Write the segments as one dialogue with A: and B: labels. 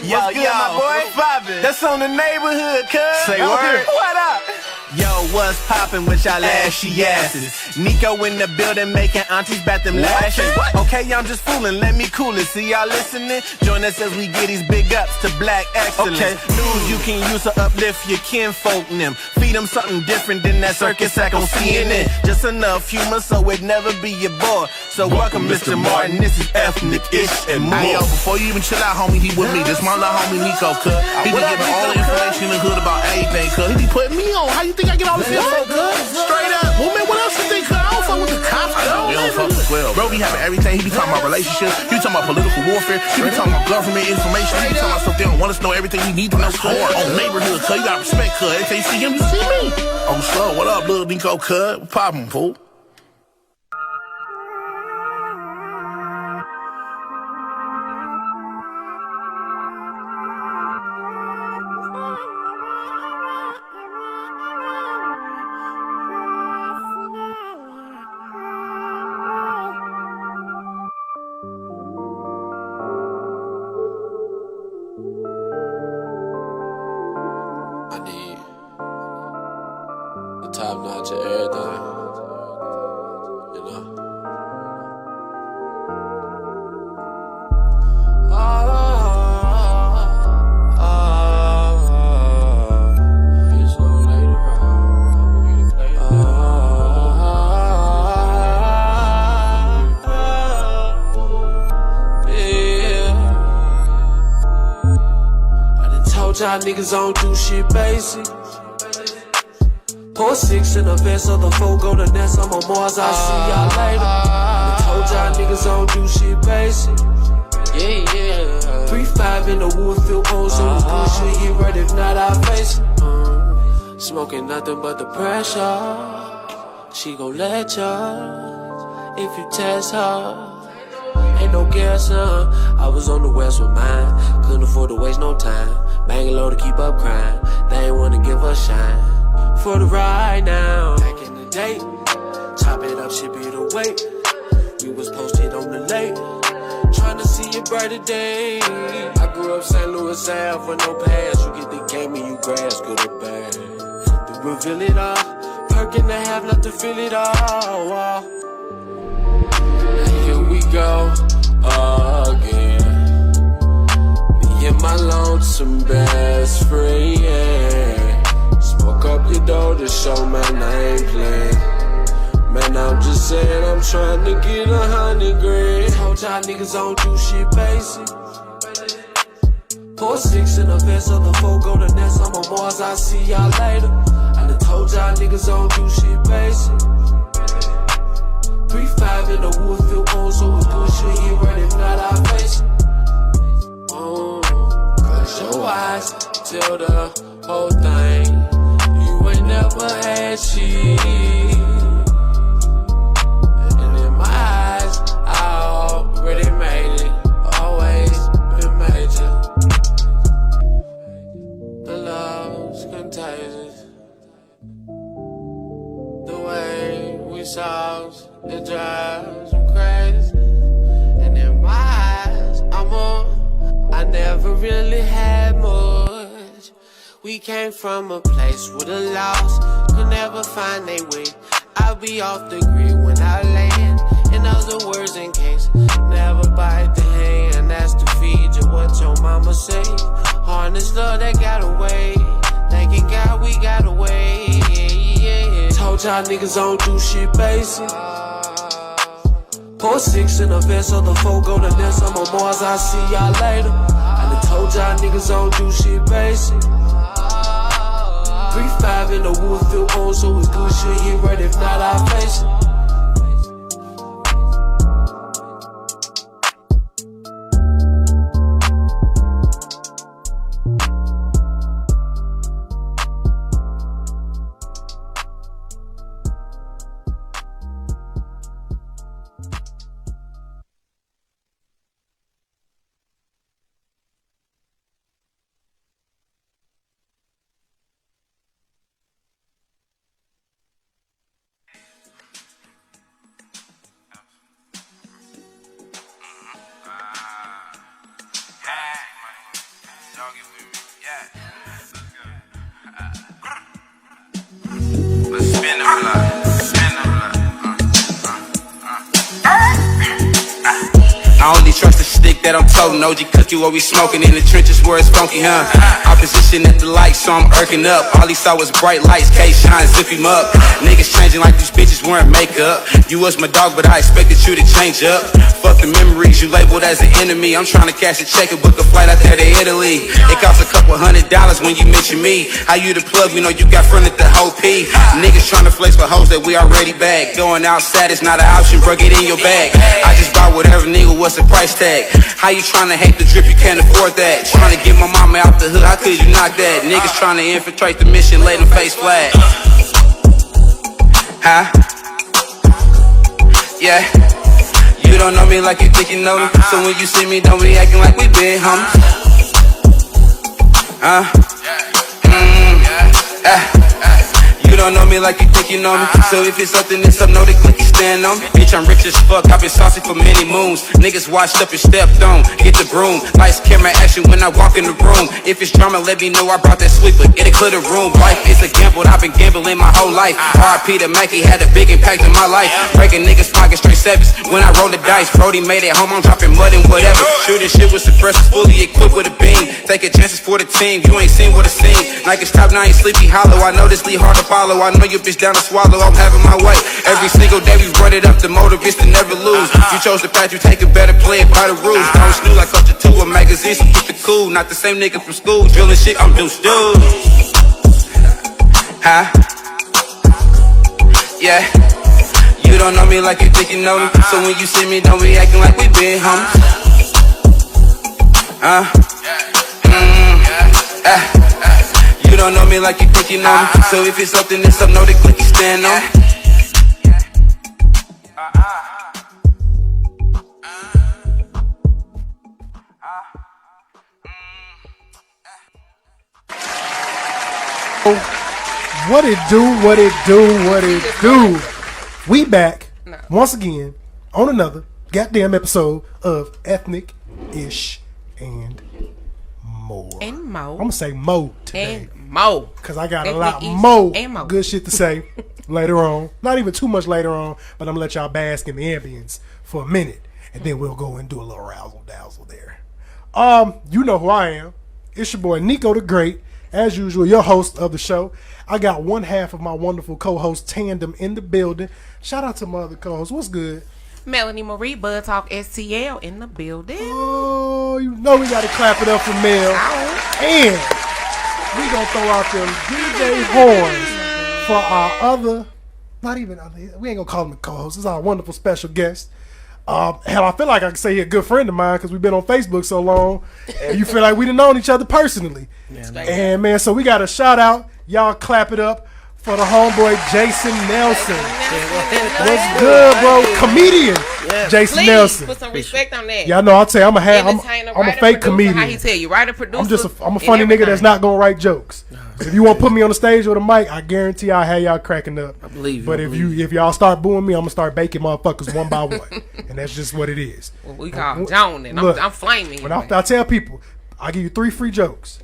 A: What's good, my boy?
B: What's poppin'?
A: That's on the neighborhood, cuz.
B: Say word.
A: What up?
B: Yo, what's poppin' with y'all ashy asses? Nico in the building making aunties bat them lashes. Okay, I'm just fooling, let me cool it. See y'all listening? Join us as we get these big ups to black excellence.
A: Okay.
B: News you can use to uplift your kinfolk and them. Feed them something different than that circus act on CNN. Just enough humor so it never be your bore. So welcome, Mr. Martin. This is ethnic-ish and more.
C: Hey, yo, before you even chill out, homie, he with me. This my little homie Nico, cuz. He be giving all the information in the hood about everything, cuz. He be putting me on. How you think I get all this info, cuz? Straight up. Well, man, what else you think, cuz? I don't fuck with the cops, cuz. We don't fuck with 12. Bro be having everything. He be talking about relationships. He be talking about political warfare. He be talking about government information. He be talking about stuff they don't want us to know everything we need to know. On neighborhood, cuz. You gotta respect, cuz. Every time you see him, you see me. Oh, so, what up, little Nico, cuz? Poppin', fool.
D: I need the top notch of everything, you know. Bitch, no later, I'm gonna play it. Yeah. I done told y'all niggas don't do shit basic. Pour 6 in the vest of the 4, go to Nest, I'm on Mars, I'll see y'all later. I told y'all niggas don't do shit basic. Yeah, yeah. 3-5 in the wood, feel old, so it's good shit, get right, if not, I'll face it. Smoking nothing but the pressure. She gon' let ya, if you test her. Ain't no guessing, I was on the west with mine. Couldn't afford to waste no time. Banging low to keep up crime. They ain't wanna give us shine. For the ride now. Back in the day, chop it up, should be the weight. We was posted on the lake, tryna see a brighter day. I grew up St. Louis Ave with no pass. You get the game and you grass, good or bad. To reveal it all, perk in the half, not to feel it all. Now here we go again. Me and my lonesome best friend, yeah. Smoke up your door to show my name plan. Man, I'm just saying I'm trying to get 100 grand. Told y'all niggas don't do shit basic. Pour 6 in the vest of the 4, go to Nest, I'm on Mars, I'll see y'all later. I done told y'all niggas don't do shit basic. 3-5 in the wood, feel old, so it's good shit, get right, if not, I'll face it. Close your eyes, tell the whole thing. You ain't never had shit. And in my eyes, I already made it. Always been major. The love's contagious. The way we sauce, it drives me crazy. And in my eyes, I never really had much. We came from a place with a loss, could never find a way. I'll be off the grid when I land. In other words, in case, never bite the hand. That's to feed you what your mama say. Harness love that got away. Thanking God we got away. Yeah. Told y'all niggas don't do shit basic. Pour 6 in the vest of the 4, go to Nest, I'm on Mars, I'll see y'all later. I done told y'all niggas don't do shit basic. 3-5 in the wood, feel old, so it's good shit, get right, if not, I'll face it.
E: only trust the stick that I'm toting. OG cookie what we smoking in the trenches where it's funky, huh? Opposition at the light, so I'm irking up. All he saw was bright lights, K-shine, zip him up. Niggas changing like these bitches wearing makeup. You was my dog, but I expected you to change up. Fuck the memories you labeled as an enemy. I'm trying to cash a check and book a flight out there to Italy. It costs a couple $100 when you mention me. How you the plug, we know you got fronted the whole P. Niggas trying to flex for hoes that we already bagged. Going outside is not an option, bro, get in your bag. I just bought whatever, nigga, what's the price tag? How you trying to hate the drip, you can't afford that. Trying to get my mama out the hood, how could you knock that? Niggas trying to infiltrate the mission, lay them face flat. Huh? Yeah. You don't know me like you think you know me. So when you see me, don't be acting like we been homies. You don't know me like you think you know me. So if it's something that's up, know the click you stand on me. Bitch, I'm rich as fuck, I've been saucy for many moons. Niggas washed up and stepped on, get the broom. Lights, camera, action when I walk in the room. If it's drama, let me know I brought that sweeper. Get it clear the room. Life is a gamble, I've been gambling my whole life. R.I.P. to Mackie, had a big impact in my life. Breaking niggas pockets straight sevens when I roll the dice. Brody made it home, I'm dropping mud and whatever. Shooting shit with suppressors, fully equipped with a beam. Taking chances for the team, you ain't seen what it seems. Like it's top 9, sleepy hollow. I know this lead hard to follow. I know your bitch down to swallow, I'm having my way. Every single day we run it up, the motive is to never lose. You chose the path, you take it better, play it by the rules. Don't snooze like Culture 2 or magazines, so keep it cool. Not the same nigga from school, drilling shit, I'm deuce dude. Huh? Yeah. You don't know me like you think you know me. So when you see me, don't be acting like we been homies. You don't know me like you think you know me. So if it's something that's up, know the click you stand on.
F: What it do, what it do, what it do. We back once again on another goddamn episode of Ethnic-ish and More.
G: And Mo.
F: I'm gonna say Mo today.
G: And Mo.
F: Because I got a
G: Ethnic-ish
F: lot more
G: and Mo.
F: good shit to say later on. Not even too much later on, but I'm gonna let y'all bask in the ambience for a minute. And then we'll go and do a little razzle dazzle there. You know who I am. It's your boy Nico the Great. As usual, your host of the show. I got one half of my wonderful co-host tandem in the building. Shout out to my other co-host. What's good?
G: Melanie Marie, Bud Talk STL in the building.
F: Oh, you know we got to clap it up for Mel.
G: Ow.
F: And we going to throw out them DJ horns for our other, not even, we ain't going to call him a co-host. This is our wonderful special guest. Hell, I feel like I can say he's a good friend of mine because we've been on Facebook so long. And you feel like we done known each other personally. Yeah, and, man, so we got a shout out. Y'all clap it up for the homeboy Jason Nelson. What's good, bro? Comedian Jason Nelson.
G: Put some respect on that.
F: Y'all know I'll tell you, I'm a fake comedian.
G: How he tell you, writer, producer.
F: I'm a funny nigga that's not gonna write jokes. So if you want to put me on the stage with a mic, I guarantee I'll have y'all cracking up.
E: I believe you.
F: But if y'all start booing me, I'm gonna start baking motherfuckers one by one, and that's just what it is.
G: Well, we call Joan, and I'm flaming.
F: When I tell people, I give you 3 free jokes.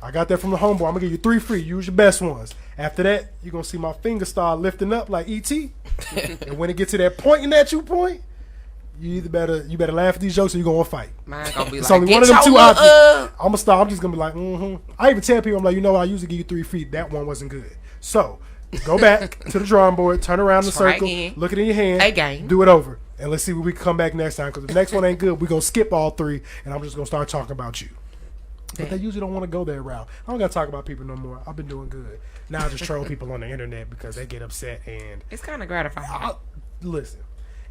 F: I got that from the homeboy. I'm gonna give you 3 free. Use your best ones. After that, you're gonna see my finger start lifting up like E.T. And when it gets to that pointing at you point, you better laugh at these jokes or you're gonna fight.
G: Mine gonna be
F: it's
G: like,
F: only one of them two options. I'm just gonna be like, I even tell people, I'm like, you know what, I usually give you 3 free. That one wasn't good. So go back to the drawing board, turn around in the circle, look it in your hand,
G: again,
F: do it over, and let's see when we can come back next time. Because if the next one ain't good, we're gonna skip all 3, and I'm just gonna start talking about you. But they usually don't want to go that route. I don't got to talk about people no more. I've been doing good. Now I just troll people on the internet because they get upset. And
G: it's kind of gratifying.
F: Listen,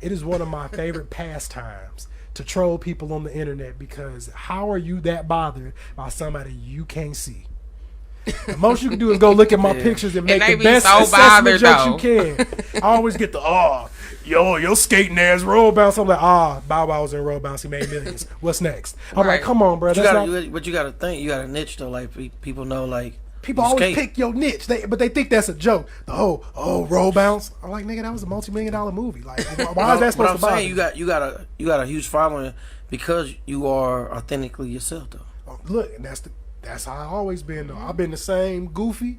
F: it is one of my favorite pastimes to troll people on the internet because how are you that bothered by somebody you can't see? The most you can do is go look at my pictures and make the best assessment jokes you can. I always get the, your skating ass roll bounce. I'm like, Bow Wow was in roll bounce. He made millions. What's next? I'm like, come on, bro.
H: But you got to think. You got a niche, though. Like, people know, like,
F: people always pick your niche. But they think that's a joke. Roll bounce. I'm like, nigga, that was a multi-million-dollar movie. Like, why is that supposed to bother you?
H: You got a huge following because you are authentically yourself, though.
F: Look, and that's how I've always been, though. I've been the same goofy.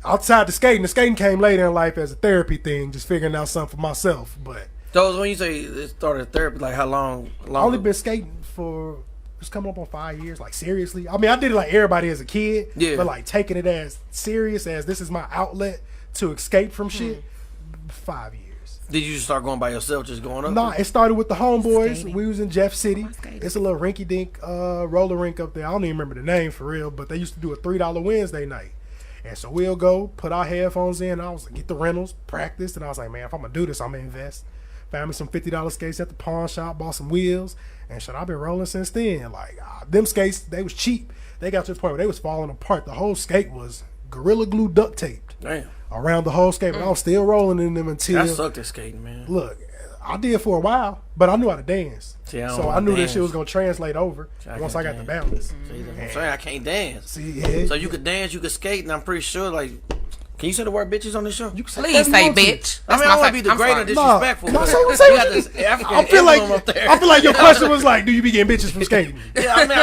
F: Outside the skating came later in life as a therapy thing, just figuring out something for myself. But
H: So when you say it started therapy, like how long?
F: I only been skating for it's coming up on 5 years. Like seriously, I mean, I did it like everybody as a kid.
H: Yeah.
F: But like taking it as serious as this is my outlet to escape from shit. 5 years.
H: Did you just start going by yourself, just going up?
F: Nah, it started with the homeboys.
G: Skating.
F: We was in Jeff City.
G: Skating.
F: It's a little rinky-dink roller rink up there. I don't even remember the name for real, but they used to do a $3 Wednesday night. And so we'll go, put our headphones in. I was like, get the rentals, practice. And I was like, man, if I'm going to do this, I'm going to invest. Found me some $50 skates at the pawn shop, bought some wheels. And shit, I've been rolling since then. Like, them skates, they was cheap. They got to the point where they was falling apart. The whole skate was Gorilla Glue duct taped.
H: Damn.
F: Around the whole skate. But I was still rolling in them until...
H: I sucked at skating, man.
F: Look, I did for a while, but I knew how to dance.
H: See, I don't
F: so
H: know
F: I
H: how to
F: knew
H: dance.
F: this shit was going to translate over
H: I
F: once
H: can't
F: I got the
H: dance.
F: balance.
H: See, that's what I'm saying, I can't dance.
F: See, yeah.
H: So you could dance, you could skate, and I'm pretty sure, like, can you say the word bitches on this show?
F: You can say
G: Please
F: whatever
G: say
F: you want to.
G: bitch.
H: I mean, I don't want to be degrading or disrespectful.
F: No,
H: but
F: say what-
H: you
F: say
H: got
F: what-
H: this African
F: I feel
H: emblem up
F: like
H: there.
F: I feel like your question was like, do you be getting bitches from skating?
H: Yeah, I mean,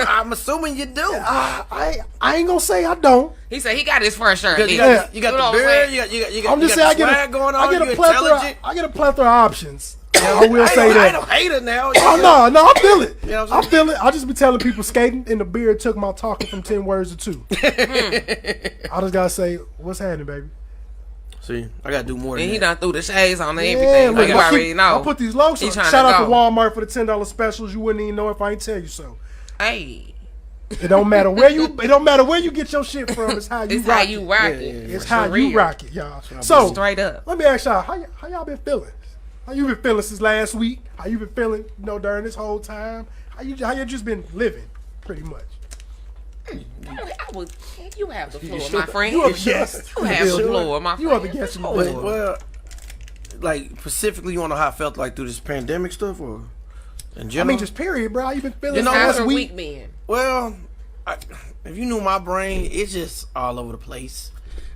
H: I'm assuming you do.
F: I ain't gonna say I don't.
G: He said he got his first shirt.
H: Because you
F: Yeah.
H: got, you got
G: You know
H: the
G: what I'm
H: beard,
G: saying?
H: you got
F: I'm just
H: the
F: saying
H: swag going on,
F: I get
H: you
F: a plethora.
H: intelligent.
F: I get a plethora of options. I will say
H: I
F: that.
H: don't hate it now.
F: Oh no, I feel it.
H: You know what I'm
F: I
H: saying?
F: feel it. I just be telling people skating, and the beard took my talking from 10 words to 2. I just gotta say, what's happening, baby?
H: See, I gotta do more than
G: And he
H: that.
G: done threw the shades on and
F: Yeah,
G: everything. Like
F: look,
G: you
F: I
G: already know.
F: put these logos
G: He
F: on.
G: trying
F: Shout
G: to
F: out to
G: go.
F: Walmart for the $10 specials. You wouldn't even know if I ain't tell you so.
G: Hey,
F: It don't matter where you. It don't matter where you get your shit from. It's how you
G: it's
F: rock
G: how
F: it.
G: you rock
H: Yeah,
G: it.
H: yeah,
F: It's
G: For
F: how you
G: real.
F: rock it, y'all. So
G: Straight up.
F: let me ask y'all, how y'all been feeling? How you been feeling since last week? How you been feeling, during this whole time? How you just been living, pretty much?
G: You have the floor, my friend.
F: You are the guest.
G: You have the floor, my friend.
F: You are the guest in the
H: Well,
F: building.
H: well, like specifically, you want to know how I felt like through this pandemic stuff, or in
F: I
H: general?
F: mean, just period, bro. How you been feeling
G: Just
F: last
G: how's your
F: week?
G: week been?
H: Well, if you knew my brain, it's just all over the place.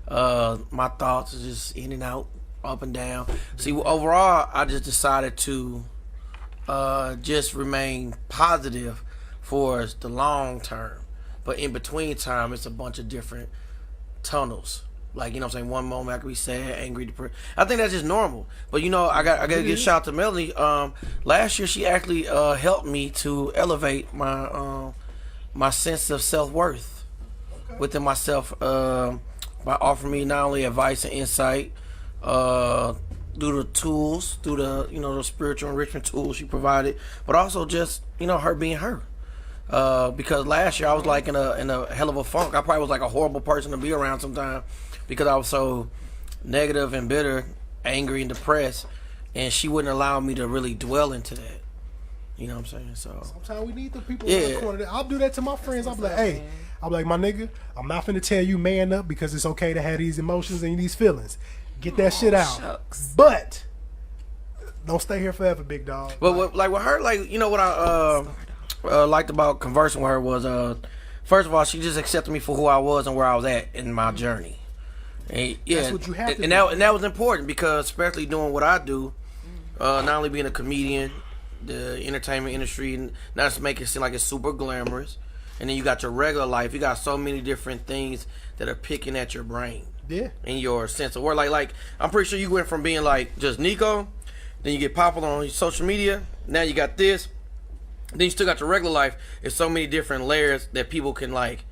H: My thoughts are just in and out, up and down. See, overall, I just decided to just remain positive for the long term. But in between time, it's a bunch of different tunnels. Like, you know what I'm saying? One moment I could be sad, angry, depressed. I think that's just normal. But, I got to give a shout out to Melanie. Last year, she actually helped me to elevate my my sense of self-worth within myself by offering me not only advice and insight through the tools, through the spiritual enrichment tools she provided, but also just, her being her. Because last year I was like in a hell of a funk. I probably was like a horrible person to be around sometimes because I was so negative and bitter, angry and depressed, and she wouldn't allow me to really dwell into that. You know what I'm saying? So
F: Sometimes we need the people
H: Yeah.
F: in the corner. I'll do that to my friends. I'll be like, hey, my nigga, I'm not finna tell you man up because it's okay to have these emotions and these feelings. Get that shit out.
G: Shucks.
F: But don't stay here forever, big dog.
H: But with her, what I liked about conversing with her was, first of all, she just accepted me for who I was and where I was at in my journey. And, yeah,
F: That's what you have to
H: and
F: do.
H: that was important because, especially doing what I do, not only being a comedian, the entertainment industry, and not just make it seem like it's super glamorous, and then you got your regular life. You got so many different things that are picking at your brain.
F: Yeah.
H: In your sense of word, like I'm pretty sure you went from being like just Nico, then you get popular on social media. Now you got this. Then you still got your regular life. There's so many different layers that people can like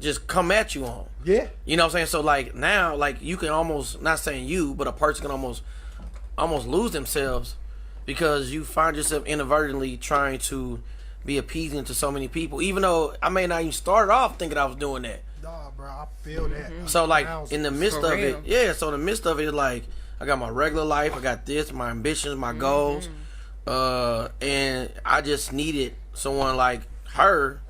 H: just come at you on.
F: Yeah.
H: You know what I'm saying? So like now, like you can almost, not saying you, but a person can almost lose themselves because you find yourself inadvertently trying to be appeasing to so many people, even though I may not even start off thinking I was doing that.
F: Nah, bro, I feel that.
H: So like in the midst
G: For
H: of
G: real.
H: it, yeah. So in the midst of it, like I got my regular life, I got this, my ambitions, my goals, and I just needed someone like her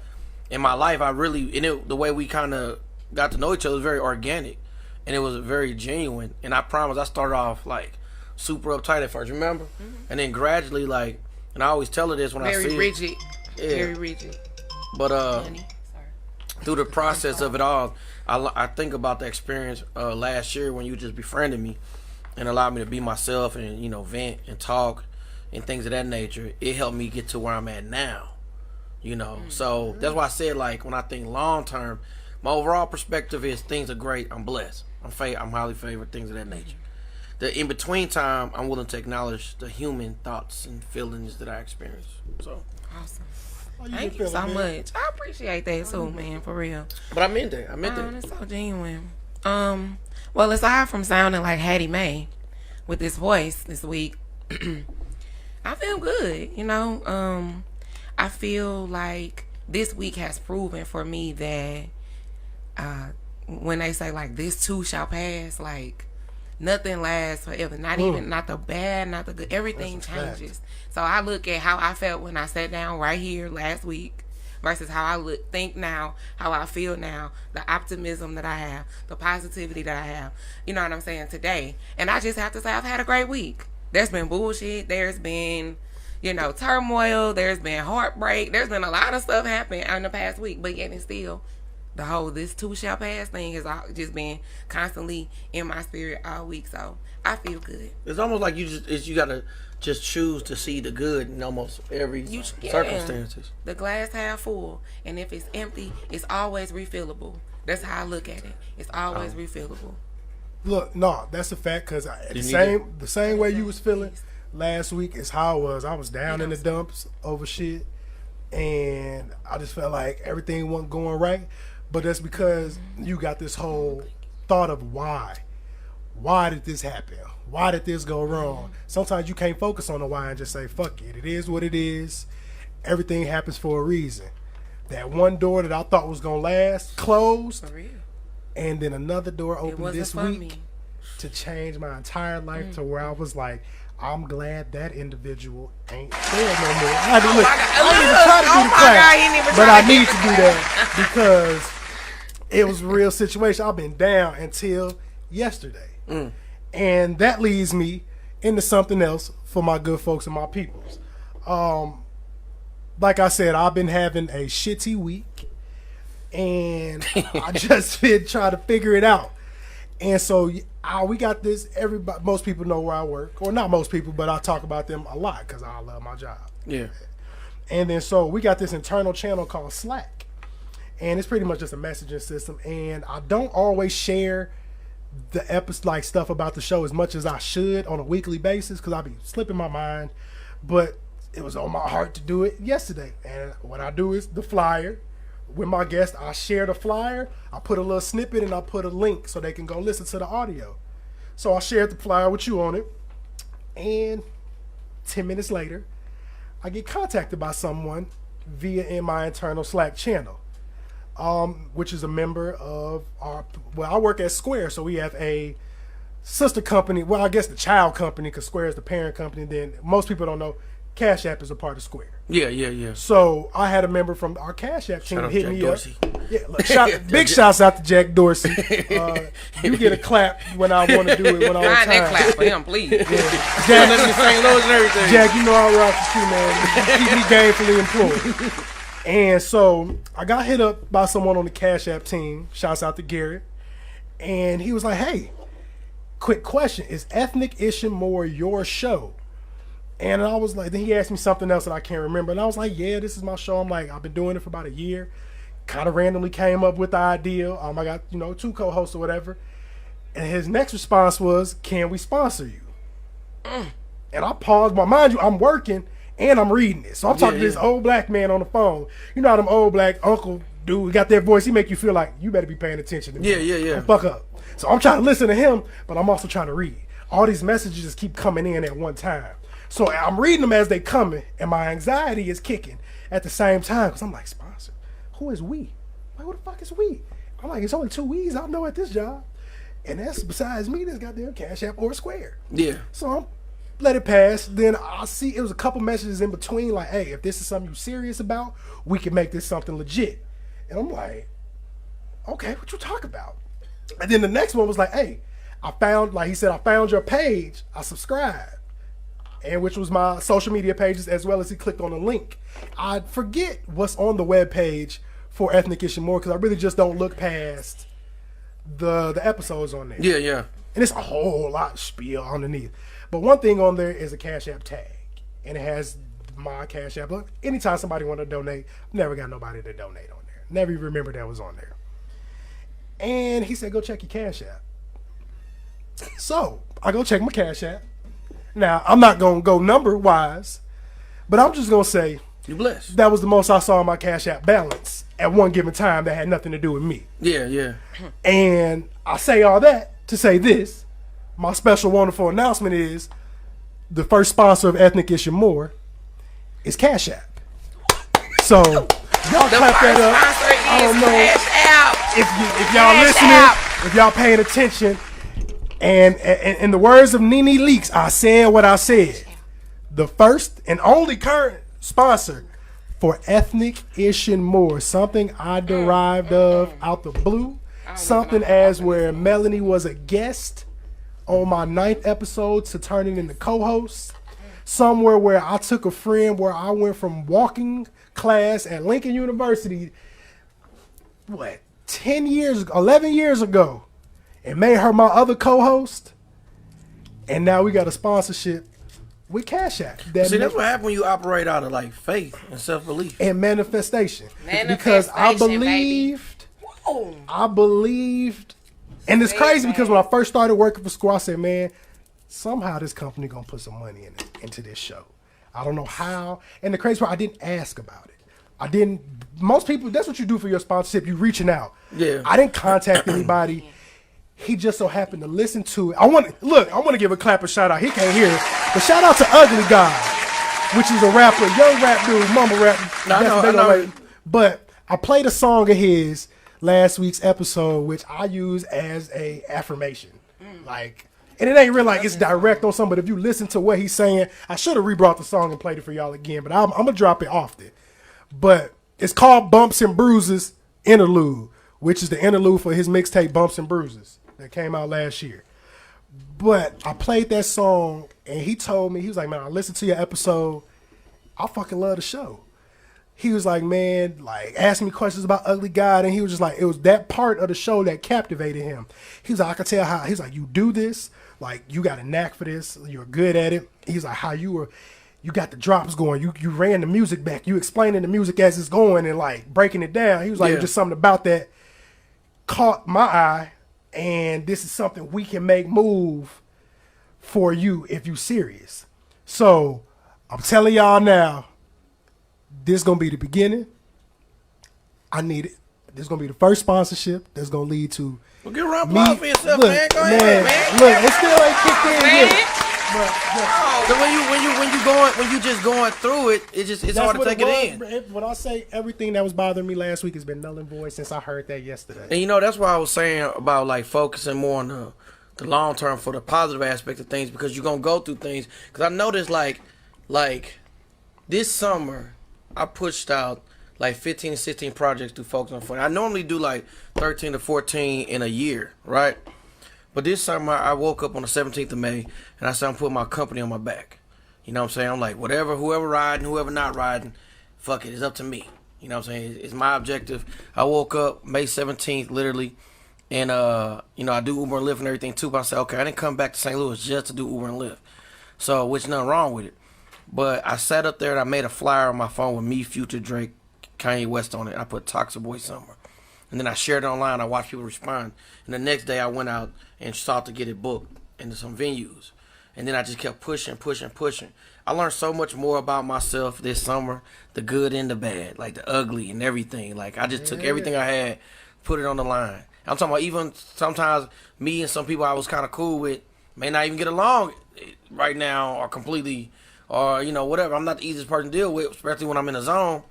H: in my life. The way we kind of got to know each other was very organic, and it was very genuine. And I promise, I started off like super uptight at first, remember, and then gradually like, and I always tell her this when I
G: Very
H: see
G: rigid.
H: it, yeah.
G: Very rigid.
H: But
G: Honey.
H: through the process of it all, I think about the experience last year when you just befriended me and allowed me to be myself and vent and talk and things of that nature. It helped me get to where I'm at now. So that's why I said, like, when I think long term, my overall perspective is things are great. I'm blessed. I'm highly favored, things of that nature. the in between time, I'm willing to acknowledge the human thoughts and feelings that I experience. So
G: Awesome.
F: How
G: Thank you so much. I appreciate that too, man, for real.
H: but I meant that.
G: It's so genuine. Well, aside from sounding like Hattie Mae with this voice this week, I feel good, you know. I feel like this week has proven for me that when they say like this too shall pass, like nothing lasts forever. Not the bad, not the good. Everything changes. So I look at how I felt when I sat down right here last week versus how I think now, how I feel now, the optimism that I have, the positivity that I have. You know what I'm saying, today. And I just have to say I've had a great week. There's been bullshit. There's been, turmoil. There's been heartbreak. There's been a lot of stuff happening in the past week. But yet and still, the whole this too shall pass thing has just been constantly in my spirit all week. So I feel good.
H: It's almost like you gotta just choose to see the good in almost every circumstances.
G: The glass half full, and if it's empty, it's always refillable. That's how I look at it. It's always refillable.
F: Look, no, that's a fact, because the same way you was feeling last week is how I was. I was down in the dumps over shit, and I just felt like everything wasn't going right. But that's because you got this whole thought of why. Why did this happen? Why did this go wrong? Sometimes you can't focus on the why and just say, fuck it. It is what it is. Everything happens for a reason. That one door that I thought was going to last closed.
G: For real.
F: And then another door opened this week to change my entire life to where I was like, I'm glad that individual ain't there no more. I didn't even try to do the clap, but I need to do that because it was a real situation. I've been down until yesterday. And that leads me into something else for my good folks and my peoples. Like I said, I've been having a shitty week, and I just been trying to figure it out. And so we got this. Most people know where I work, or not most people, but I talk about them a lot because I love my job.
H: Yeah.
F: And then so we got this internal channel called Slack, and it's pretty much just a messaging system. And I don't always share the episode stuff about the show as much as I should on a weekly basis because I be slipping my mind. But it was on my heart to do it yesterday. And what I do is the flyer. With my guest, I share the flyer, I put a little snippet, and I put a link so they can go listen to the audio. So I shared the flyer with you on it, and 10 minutes later, I get contacted by someone in my internal Slack channel, which is a member of I work at Square, so we have a sister company, well, I guess the child company, because Square is the parent company. Then most people don't know, Cash App is a part of Square.
H: Yeah.
F: So I had a member from our Cash App team hit me
H: Dorsey.
F: up. Yeah, look, big shouts out to Jack Dorsey. You get a clap when I want to do it when I'm
G: Find that clap for him, please.
F: Yeah.
H: Jack, living in St. Louis and everything.
F: Jack, you know I rock with you, man. You keep me gainfully employed. And so I got hit up by someone on the Cash App team. Shouts out to Garrett. And he was like, hey, quick question. Is Ethnic Ishimore your show? And I was like, then he asked me something else that I can't remember. And I was like, yeah, this is my show. I'm like, I've been doing it for about a year. Kind of randomly came up with the idea. I got, 2 co-hosts or whatever. And his next response was, can we sponsor you? And I paused. But mind you, I'm working and I'm reading it. So I'm talking to this old black man on the phone. You know how them old black uncle dude got that voice. He make you feel like you better be paying attention to me.
H: Yeah.
F: Fuck up. So I'm trying to listen to him, but I'm also trying to read. All these messages just keep coming in at one time. So I'm reading them as they coming, and my anxiety is kicking at the same time because I'm like, sponsor? Who is we? Like, who the fuck is we? I'm like, it's only 2 we's I know at this job. And that's besides me, that's goddamn Cash App or Square.
H: Yeah.
F: So I'm let it pass. Then I see it was a couple messages in between like, hey, if this is something you're serious about, we can make this something legit. And I'm like, okay, what you talk about? And then the next one was like, hey, I found your page. I subscribed. And which was my social media pages, as well as he clicked on a link. I forget what's on the web page for Ethnic Ishimore because I really just don't look past the episodes on there.
H: Yeah.
F: And it's a whole lot of spiel underneath. But one thing on there is a Cash App tag. And it has my Cash App. Look, anytime somebody want to donate, never got nobody to donate on there. Never even remember that was on there. And he said, go check your Cash App. So I go check my Cash App. Now I'm not gonna go number wise, but I'm just gonna say
H: You blessed.
F: that was the most I saw in my Cash App balance at one given time that had nothing to do with me.
H: Yeah.
F: And I say all that to say this. My special, wonderful announcement is the first sponsor of Ethnic Issue More is Cash App. So y'all clap that up. I don't know if y'all listening, if y'all paying attention. And in the words of Nene Leaks, I said what I said. The first and only current sponsor for Ethnic Issue More, something I derived of out the blue, something as where Melanie was a guest on my 9th episode to turning into co-host, somewhere where I took a friend where I went from walking class at Lincoln University, 11 years ago, and made her my other co-host, and now we got a sponsorship with Cash App.
H: That's what happens when you operate out of like faith and self-belief
F: and manifestation. Because I believed, and it's crazy because when I first started working for Squaw, I said, man, somehow this company gonna put some money into this show. I don't know how. And the crazy part, I didn't ask about it. Most people, that's what you do for your sponsorship. You reaching out.
H: Yeah.
F: I didn't contact anybody. He just so happened to listen to it. I want to give a clap and shout out. He can't hear it, but shout out to Ugly God, which is a rapper, young rap dude, mumble rap.
H: I know.
F: But I played a song of his last week's episode, which I use as a affirmation. And it ain't really like it's direct on something, but if you listen to what he's saying, I should have rebrought the song and played it for y'all again, but I'm gonna drop it often. But it's called Bumps and Bruises Interlude, which is the interlude for his mixtape Bumps and Bruises that came out last year. But I played that song, and he told me, he was like, man, I listened to your episode. I fucking love the show. He was like, man, asking me questions about Ugly God, and he was just like, it was that part of the show that captivated him. He was like, I could tell how, he's like, you do this, you got a knack for this, you're good at it. He's like, how you got the drops going, you ran the music back, you explaining the music as it's going and breaking it down. He was like, just something about that caught my eye, and this is something we can make move for you if you serious. So I'm telling y'all now, this gonna be the beginning. I need it. This is gonna be the first sponsorship that's gonna lead to.
H: Well, get a round of applause for yourself, man. Go ahead, man.
F: Look, it still ain't kicked in yet.
H: So when you just going through it, it's hard to take it in.
F: When I say everything that was bothering me last week has been null and void since I heard that yesterday.
H: And that's why I was saying about focusing more on the long term for the positive aspect of things, because you're gonna go through things. Because I noticed this summer I pushed out 15 to 16 projects to focus on fun. I normally do 13 to 14 in a year, right? But this summer I woke up on the 17th of May and I said I'm putting my company on my back. You know what I'm saying? I'm like, whoever riding, whoever not riding, fuck it, it's up to me. You know what I'm saying? It's my objective. I woke up May 17th, literally, and I do Uber and Lyft and everything too. But I said, okay, I didn't come back to St. Louis just to do Uber and Lyft. So, which nothing wrong with it. But I sat up there and I made a flyer on my phone with me, Future, Drake, Kanye West on it. I put Toxic Boy Summer. And then I shared it online. I watched people respond. And the next day I went out and sought to get it booked into some venues. And then I just kept pushing. I learned so much more about myself this summer, the good and the bad, the ugly and everything. I just took everything I had, put it on the line. I'm talking about even sometimes me and some people I was kind of cool with may not even get along right now or completely, or, whatever. I'm not the easiest person to deal with, especially when I'm in a zone.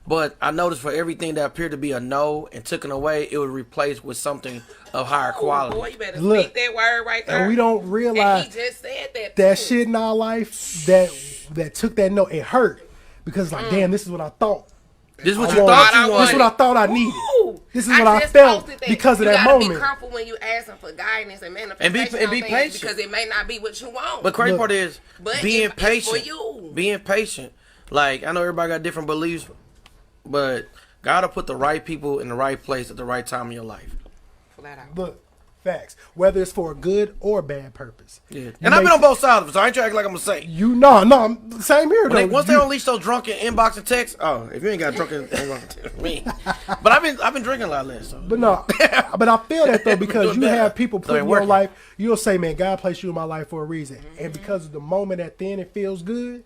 H: But I noticed for everything that appeared to be a no and taken away, it was replaced with something of higher quality.
G: Boy, you better speak that word right there.
F: And we don't realize
G: and he just said
F: that shit in our life that took that no, it hurt. Because damn, this is what I thought.
H: This is what you thought you wanted.
F: This is what I thought I needed.
G: Ooh,
F: this is what I felt because of that moment.
G: You gotta be careful when you asking for guidance and manifestation
H: and be patient,
G: because it may not be what you want.
H: But crazy part is being patient.
G: For you.
H: Being patient. I know everybody got different beliefs, but God will put the right people in the right place at the right time in your life.
F: Look, Facts. Whether it's for a good or bad purpose.
H: Yeah. And I've been on both sides of it, so I ain't trying to act like I'm gonna say.
F: You know, no, same here though.
H: Once they unleash those drunken inbox and text, if you ain't got drunken inbox and text, me. But I've been drinking a lot less. So.
F: But no, but I feel that though because you have people put in your
H: working.
F: life. You'll say, man, God placed you in my life for a reason, and because of the moment at the end, it feels good.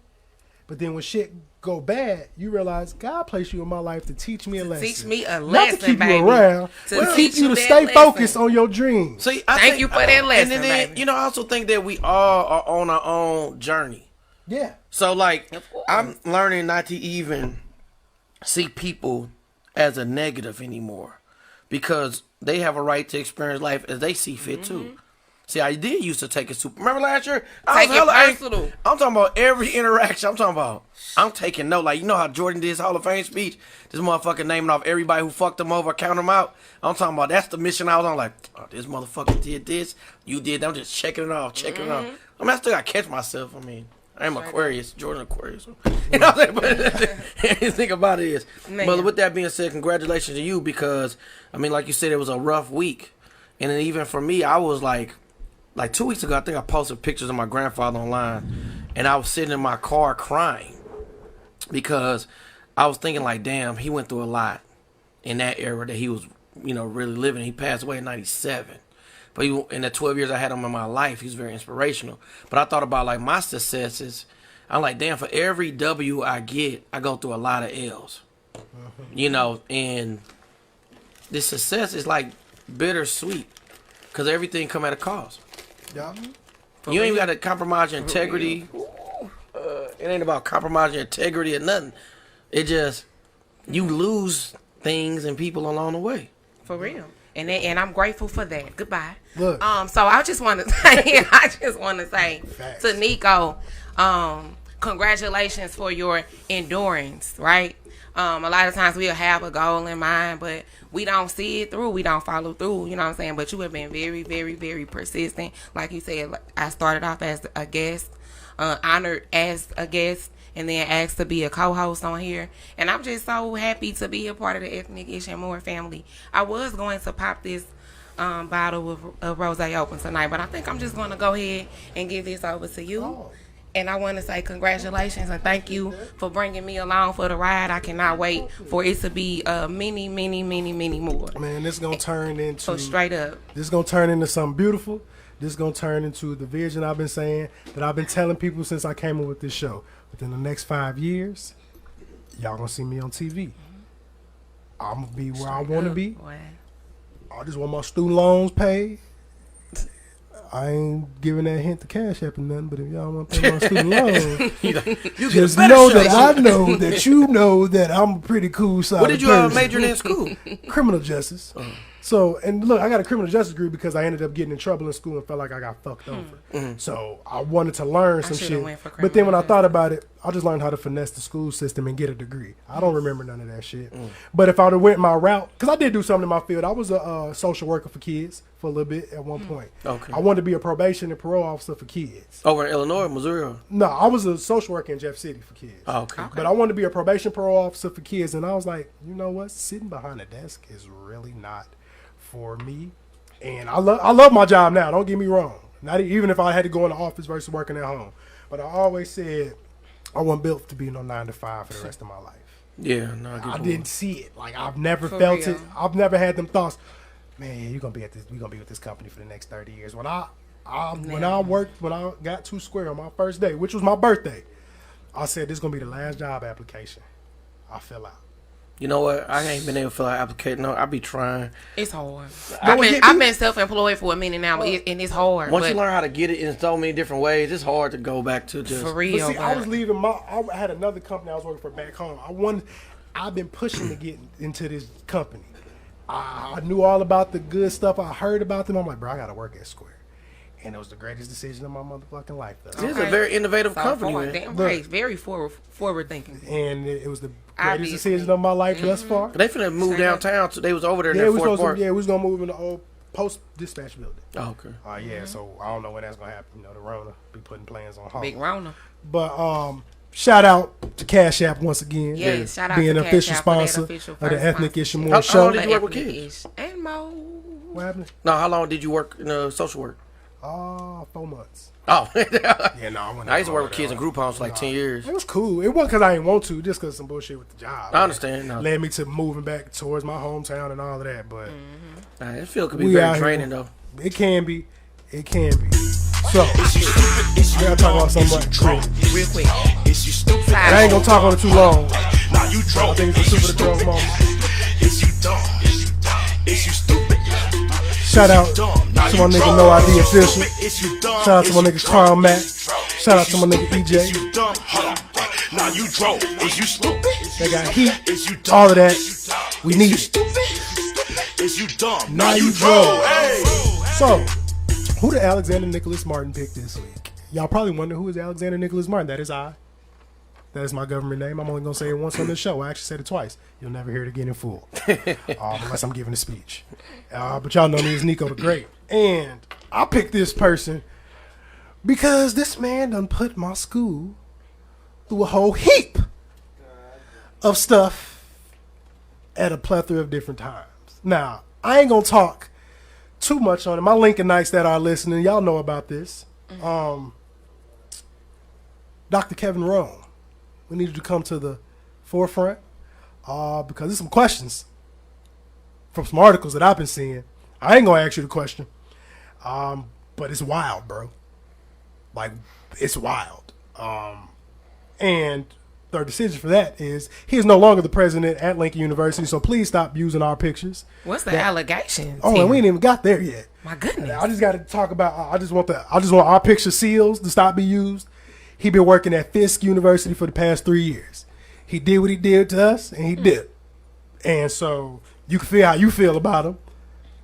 F: But then when shit go bad, you realize God placed you in my life to teach me a lesson.
G: Teach me a
F: Not
G: lesson,
F: to keep
G: baby.
F: you around,
G: To
F: but to
G: teach
F: keep you to
G: you that
F: stay
G: lesson.
F: focused on your dreams.
H: See,
G: Thank you for that lesson,
H: And then,
G: baby.
H: I also think that we all are on our own journey.
F: Yeah.
H: So, like,
G: Of course.
H: I'm learning not to even see people as a negative anymore because they have a right to experience life as they see fit, too. See, I did used to take it super. Remember last year? I
G: Take
H: was
G: it
H: hella
G: personal.
H: I'm talking about every interaction. I'm taking note. Like, you know how Jordan did his Hall of Fame speech? This motherfucker naming off everybody who fucked him over, count them out. I'm talking about that's the mission I was on. Like, oh, this motherfucker did this. You did that. I'm just checking it off, checking it off. I mean, I still got to catch myself. I mean, I am Aquarius, Jordan Aquarius. You know what I'm saying? But the thing about it is,
G: Man.
H: but with that being said, congratulations to you because, I mean, like you said, it was a rough week. And then even for me, I was like 2 weeks ago, I think I posted pictures of my grandfather online, and I was sitting in my car crying because I was thinking like, damn, he went through a lot in that era that he was, really living. He passed away in 97. But in the 12 years I had him in my life, he was very inspirational. But I thought about like my successes. I'm like, damn, for every W I get, I go through a lot of L's. And this success is like bittersweet because everything come at a cost.
F: Yeah.
H: You ain't got to compromise your integrity. It ain't about compromising your integrity or nothing. It just, you lose things and people along the way.
G: For real. And I'm grateful for that. Goodbye.
F: Look.
G: So I just want to say,
F: Facts.
G: to Nico, congratulations for your endurance, right? A lot of times we'll have a goal in mind, but we don't see it through. We don't follow through. You know what I'm saying? But you have been very, very, very persistent. Like you said, I started off as a guest, honored as a guest, and then asked to be a co-host on here. And I'm just so happy to be a part of the Ethnic Ish and More family. I was going to pop this bottle of rosé open tonight, but I think I'm just going to go ahead and give this over to you.
F: Oh.
G: And I want to say congratulations and thank you for bringing me along for the ride. I cannot wait for it to be many, many, many, many more.
F: Man, this is gonna turn into
G: So straight up.
F: This is gonna turn into something beautiful. This is gonna turn into the vision I've been saying that I've been telling people since I came up with this show. Within the next 5 years, y'all gonna see me on TV. I'm gonna be where I want to be.
G: Boy.
F: I just want my student loans paid. I ain't giving that hint to Cash App or nothing, but if y'all want to pay my student loans, just know that I know that you know that I'm a pretty cool side.
H: What did you major in school?
F: Criminal justice. So, and look, I got a criminal justice degree because I ended up getting in trouble in school and felt like I got fucked over. So I wanted to learn some
G: should've
F: shit.
G: went for
F: But then when I
G: criminal
F: thought about it, I just learned how to finesse the school system and get a degree. I don't remember none of that shit. But if I would have went my route, because I did do something in my field. I was a social worker for kids for a little bit at one point.
H: Okay.
F: I wanted to be a probation and parole officer for kids.
H: Over in Illinois, Missouri?
F: No, I was a social worker in Jeff City for kids.
H: Oh, okay.
F: But I wanted to be a probation parole officer for kids, and I was like, you know what? Sitting behind a desk is really not for me. And I love my job now. Don't get me wrong. Not even if I had to go in the office versus working at home. But I always said I wasn't built to be no 9 to 5 for the rest of my life.
H: Yeah, no,
F: I didn't see it. Like I've never
G: For
F: felt
G: real.
F: it. I've never had them thoughts. Man, you're gonna be with this company for the next 30 years. When I got 2 Square on my first day, which was my birthday, I said this is gonna be the last job application. I fell out.
H: You know what? I ain't been able to fill out application. No, I be trying.
G: It's hard.
F: No,
G: I've been self-employed for a minute now, and it's hard.
H: Once
G: but
H: you learn how to get it in so many different ways, it's hard to go back to just.
G: for
F: But
G: real.
F: see, I was
G: but-
F: leaving I had another company I was working for back home. I've been pushing to get into this company. I knew all about the good stuff. I heard about them. I'm like, bro, I gotta work at Square. And it was the greatest decision of my motherfucking life. Though.
H: This is a very innovative
G: So
H: company,
G: forward,
H: man.
G: damn right, very forward thinking.
F: And it was the
G: Obviously.
F: greatest decision of my life thus far.
H: They finna move downtown. So they was over there in
F: Yeah,
H: that
F: we
H: fourth part.
F: we was gonna move in the old post dispatch building.
H: Oh, okay.
F: Yeah, so I don't know when that's gonna happen. You know, the Rona be putting plans on hold.
G: Big Rona.
F: But shout out to Cash App once again.
G: Yeah, shout out
F: being
G: to
F: an
G: Cash
F: official
G: App for that
F: sponsor
G: official
F: of the
G: first
F: Ethnic
G: sponsor.
F: Ish and
H: How
F: More show.
H: long did you work with kids?
G: And Mo.
F: What happened?
H: No, how long did you work in social work?
F: 4 months.
H: Oh,
F: Yeah, no, I went.
H: I used to work with kids in group homes for like 10 years.
F: It was cool. It wasn't because I didn't want to, just because some bullshit with the job.
H: I understand. No.
F: Led me to moving back towards my hometown and all of that. But
H: It feel could be
F: we
H: very
F: out
H: draining
F: here.
H: though.
F: It can be. It can be. So, I gotta talk about something
G: Real quick.
A: Is you stupid?
F: I ain't gonna talk on it too long.
A: Nah, you
F: I
A: drunk.
F: think it's a super drunk moment.
A: Is you dumb? Is you stupid?
F: Shout out to my nigga No ID Official.
A: Is you dumb?
F: Shout out to my nigga Carl Mack. Shout out to my nigga
A: Is
F: EJ.
A: you dumb? Hold on. Nah, you drunk. Is you stupid?
F: They got heat.
A: Is you dumb?
F: All of that. We need it.
A: Stupid? Is you dumb?
F: Now you drove. So, who did Alexander Nicholas Martin pick this week? Y'all probably wonder who is Alexander Nicholas Martin. That is I. That is my government name. I'm only going to say it once on this show. I actually said it twice. You'll never hear it again in full. Unless I'm giving a speech. But y'all know me as Nico the Great. And I picked this person because this man done put my school through a whole heap of stuff at a plethora of different times. Now, I ain't going to talk too much on it. My Lincoln Knights that are listening, y'all know about this. Dr. Kevin Rome. We needed to come to the forefront because there's some questions from some articles that I've been seeing. I ain't gonna ask you the question, but it's wild, bro. Like, it's wild. And their decision for that is he is no longer the president at Lincoln University, so please stop using our pictures.
G: What's the allegations?
F: Oh, and we ain't even got there yet.
G: My goodness.
F: I just got to talk about. I just want our picture seals to stop being used. He been working at Fisk University for the past 3 years. He did what he did to us, and he did. And so you can feel how you feel about him.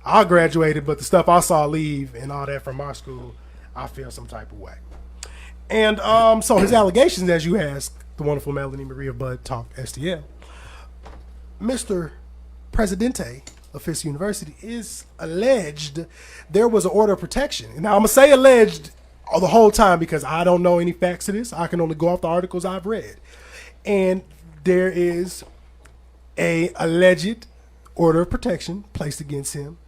F: I graduated, but the stuff I saw leave and all that from our school, I feel some type of way. And so his allegations, as you asked, the wonderful Melanie Marie of Bud Talk STL, Mr. Presidente of Fisk University is alleged there was an order of protection. Now, I'm going to say alleged the whole time because I don't know any facts to this. I can only go off the articles I've read. And there is a alleged order of protection placed against him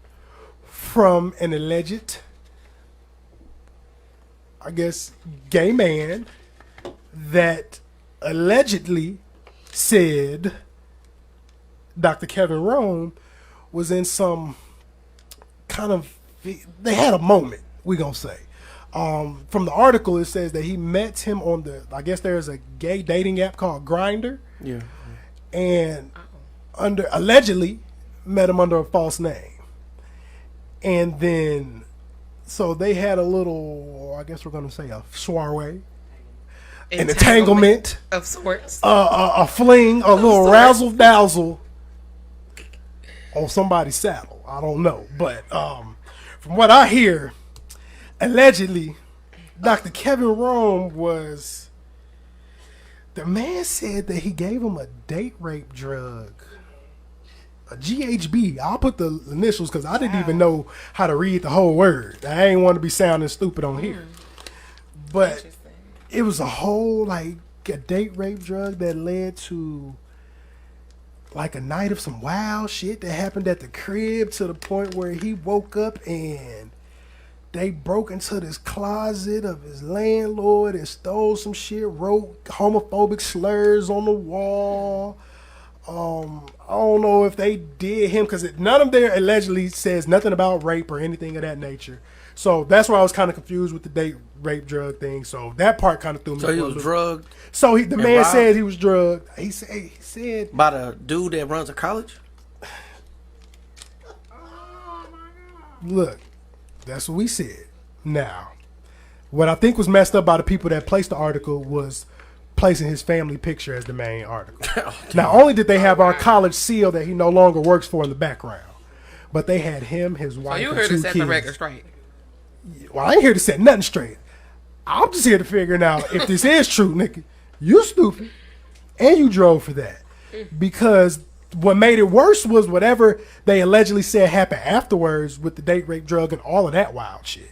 F: from an alleged, I guess, gay man that allegedly said Dr. Kevin Rome was in some kind of, they had a moment, we gonna say. From the article, it says that he met him on I guess there's a gay dating app called Grindr.
H: Yeah.
F: And allegedly met him under a false name. And then, so they had a little, I guess we're going to say a soiree. An entanglement.
G: Of sorts.
F: A fling, a little razzle-dazzle on somebody's saddle. I don't know. But from what I hear, allegedly, Dr. Kevin Rome was, the man said that he gave him a date rape drug, a GHB. I'll put the initials because I didn't even know how to read the whole word. I ain't want to be sounding stupid on here. But it was a whole, like, a date rape drug that led to, like, a night of some wild shit that happened at the crib to the point where he woke up and they broke into this closet of his landlord and stole some shit, wrote homophobic slurs on the wall. I don't know if they did him because none of their allegedly says nothing about rape or anything of that nature. So that's why I was kind of confused with the date rape drug thing. So that part kind of threw me.
H: So he was drugged?
F: So the man said he was drugged. He said
H: by the dude that runs a college?
F: Look. That's what we said. Now, what I think was messed up by the people that placed the article was placing his family picture as the main article. Not only did they have our college seal that he no longer works for in the background, but they had him, his wife, and 2 kids.
G: So you here to set the record straight?
F: Well, I ain't here to set nothing straight. I'm just here to figure out if this is true, nigga. You stupid, and you drove for that. Because what made it worse was whatever they allegedly said happened afterwards with the date rape drug and all of that wild shit.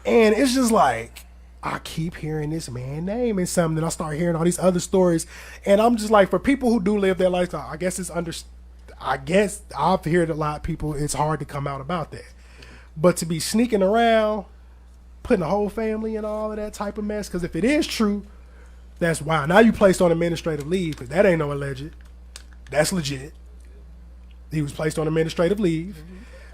F: And it's just like, I keep hearing this man's name and something, and I start hearing all these other stories. And I'm just like, for people who do live their lifestyle, I guess I've heard a lot of people, it's hard to come out about that. But to be sneaking around, putting the whole family in all of that type of mess, because if it is true, that's wild. Now you placed on administrative leave, because that ain't no alleged. That's legit. He was placed on administrative leave.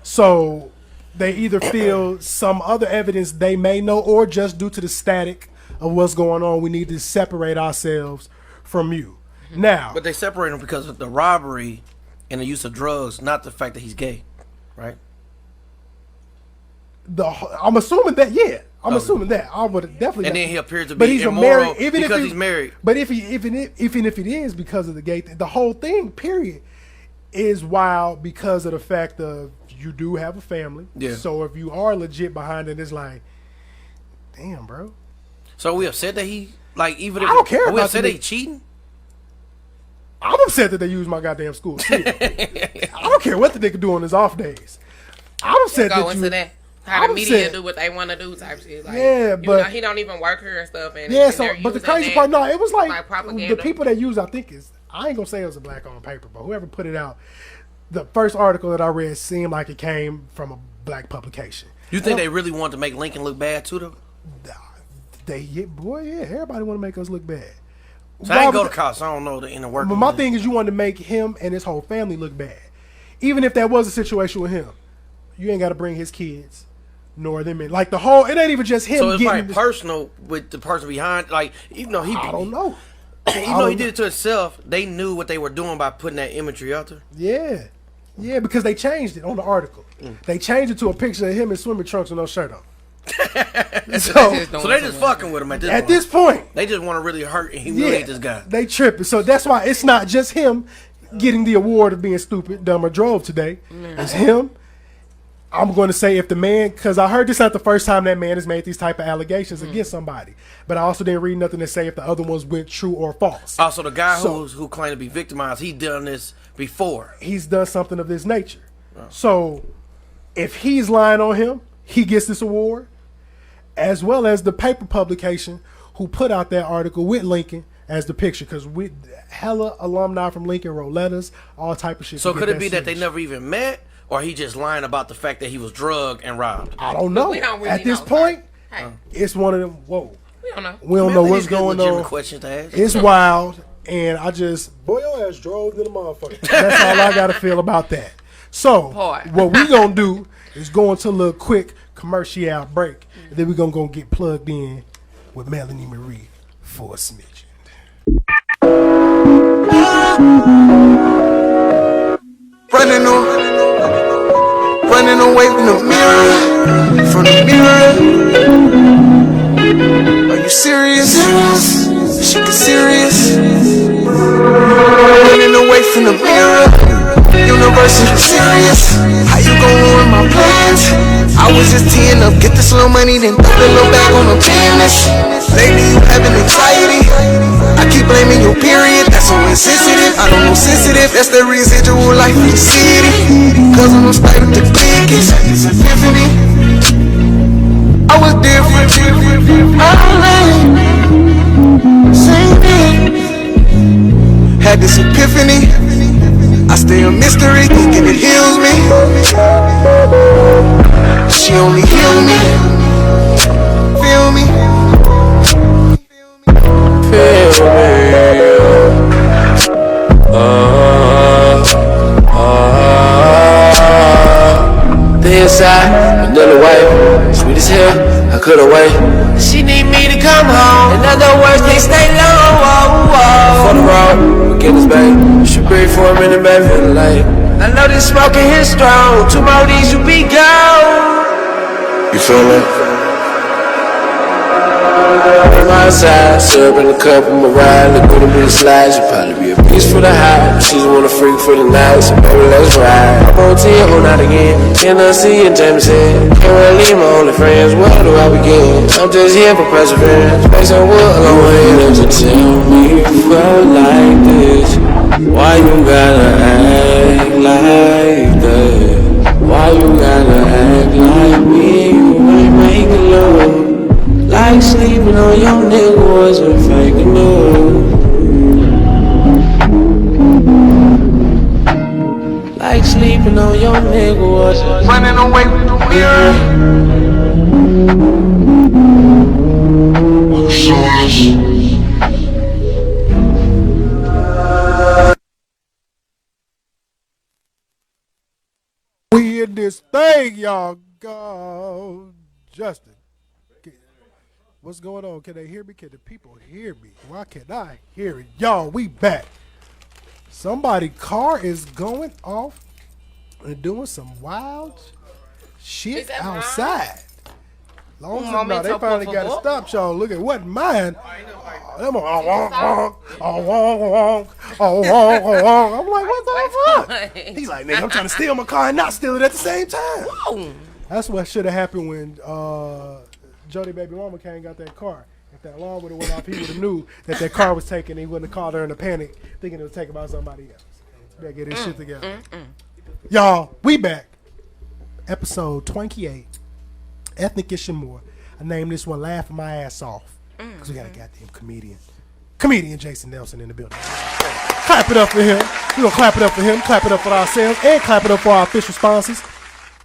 F: So they either feel some other evidence they may know, or just due to the static of what's going on, we need to separate ourselves from you. Now,
H: But they separate him because of the robbery and the use of drugs, not the fact that he's gay, right?
F: I'm assuming that, yeah. I'm assuming that. I would definitely.
H: And then he appears to
F: but
H: be
F: he's
H: immoral
F: married, even
H: because
F: if
H: he's married.
F: But even if it is because of the gay thing, the whole thing, period, is wild because of the fact of you do have a family.
H: Yeah.
F: So if you are legit behind it, it's like, damn, bro.
H: So we upset that he, like, even if
F: I don't care
H: are we
F: about
H: upset
F: the
H: that he cheating?
F: I'm upset that they use my goddamn school. I don't care what the nigga do on his off days. I'm upset
G: Go
F: that
G: into
F: you.
G: that. How the
F: I'm
G: media
F: upset.
G: do what they want to do type shit. Like,
F: Yeah,
G: you
F: but-
G: know, he don't even work here and stuff. And,
F: Yeah,
G: and
F: so
G: they're
F: but the
G: using
F: crazy
G: that
F: part, no, it was like
G: propaganda.
F: the people that use, I think is, I ain't gonna say it was a black owned paper, but whoever put it out, the first article that I read seemed like it came from a black publication.
H: You think they really want to make Lincoln look bad too, though?
F: Everybody want to make us look bad.
H: So I ain't go to college, so I don't know the inner workings.
F: But my thing is, you want to make him and his whole family look bad. Even if that was a situation with him, you ain't got to bring his kids, nor them in. Like the whole, it ain't even just him.
H: So it's
F: getting
H: like personal with the person behind. Like, even though
F: I don't know.
H: Even though he did it to himself, they knew what they were doing by putting that imagery out there.
F: Yeah, because they changed it on the article. They changed it to a picture of him in swimming trunks with no shirt on.
H: So they just fucking with him at this point.
F: At this point,
H: they just want to really hurt and humiliate this guy.
F: They tripping. So that's why it's not just him getting the award of being stupid, dumb, or drove today. It's him. I'm going to say if the man, because I heard this not the first time that man has made these type of allegations against somebody, but I also didn't read nothing to say if the other ones went true or false.
H: Also, the guy who claimed to be victimized, he done this before.
F: He's done something of this nature. So if he's lying on him, he gets this award, as well as the paper publication who put out that article with Lincoln as the picture, because we hella alumni from Lincoln wrote letters, all type of shit.
H: So could it be that they never even met, or he just lying about the fact that he was drugged and robbed?
F: I don't know.
G: We don't really
F: At this
G: know,
F: point,
G: Hey,
F: it's one of them. Whoa,
G: we don't know.
F: we don't know
H: Man,
F: what's
H: these good
F: going
H: legitimate
F: on.
H: questions to ask.
F: It's wild, and I just boy, your ass drove to the motherfucker. That's all I gotta feel about that. So
G: Boy.
F: what we gonna do is go into a little quick commercial break, and then we gonna go get plugged in with Melanie Marie for a smidgen.
I: Running away from the mirror, Are you serious? She get serious. Running away from the mirror. Universe is serious. How you gon' ruin my plans? I was just teeing up, get this little money, then throw the little bag on the business. Lately you having anxiety. I keep blaming your period, that's so insensitive. I don't know sensitive, that's the residual life of the city. Cause I'm no spite of the biggest. It's epiphany. I was different. Same thing. Had this epiphany. I stay a mystery, thinking it heals me. She only heal me. Feel me. Feel me. The inside, vanilla white, sweet as hell, I couldn't wait. She need me to come home, in other words, can't stay long. For the road, beginners, babe, you should breathe for a minute, babe, feel late. I know this smoking here strong, 2 more of these, you be gone. You feel me? My side, syrup in the cup of my ride, look good to be the slides. You probably be a beast for the high. She just wanna freak for the night, so baby, let's ride. I'm on 10, hold out again. Tennessee and Jameson. Can't really leave my only friends. Where do I begin? I'm just here for perseverance. Space and wood, along with to tell me you felt like this. Why you gotta act like that? Why you gotta act like me? You ain't making love. Like sleeping on your nigga wasn't fake enough. Like sleeping on your nigga was
B: Running away with the mirror.
F: We in this thing, y'all. Go, Justin. What's going on? Can they hear me? Can the people hear me? Why can't I hear it? Y'all, we back. Somebody car is going off and doing some wild shit outside. Long as no, they finally got to stop, y'all. Look at what mine. I'm like, what the fuck? He's like, nigga, I'm trying to steal my car and not steal it at the same time.
G: Whoa.
F: That's what should have happened when Jody Baby Mama came and got that car. If that alarm would have went off, he would have knew that car was taken. He wouldn't have called her in a panic, thinking it was taken by somebody else. Better get this shit together. Y'all, we back. Episode 28. Ethnic-ish and more. I named this one Laughing My Ass Off. Because we got a goddamn comedian. Comedian Jason Nelson in the building. Clap it up for him. We're going to clap it up for him, clap it up for ourselves, and clap it up for our official sponsors.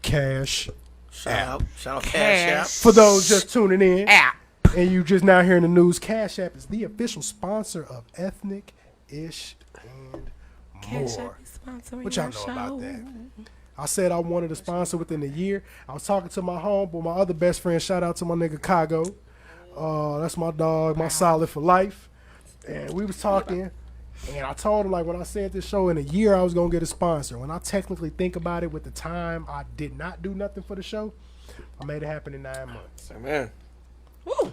F: Cash
H: Shout out Cash App.
F: For those just tuning in.
G: App.
F: And you just now hearing the news, Cash App is the official sponsor of Ethnic-ish and more. What y'all know about that? I said I wanted a sponsor within a year. I was talking to my homeboy, my other best friend. Shout out to my nigga Kago. That's my dog, my solid for life. And we was talking, and I told him, like, when I said this show in a year, I was going to get a sponsor. When I technically think about it, with the time I did not do nothing for the show, I made it happen in 9 months.
H: Amen.
G: Woo.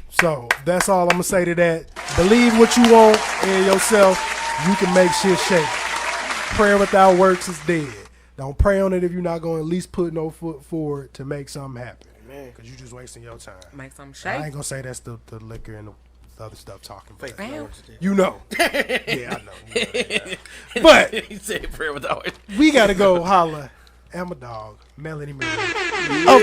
F: So that's all I'm going to say to that. Believe what you want in yourself. You can make shit shake. Prayer without works is dead. Don't pray on it if you're not going to at least put no foot forward to make something happen. Because you're just wasting your time.
G: Make something shake.
F: I ain't going to say that's the liquor and the other stuff talking. But
G: Damn.
F: you know. Yeah, I know. But
H: He said prayer without it.
F: we got to go holler at my dog, Melanie Marie. Of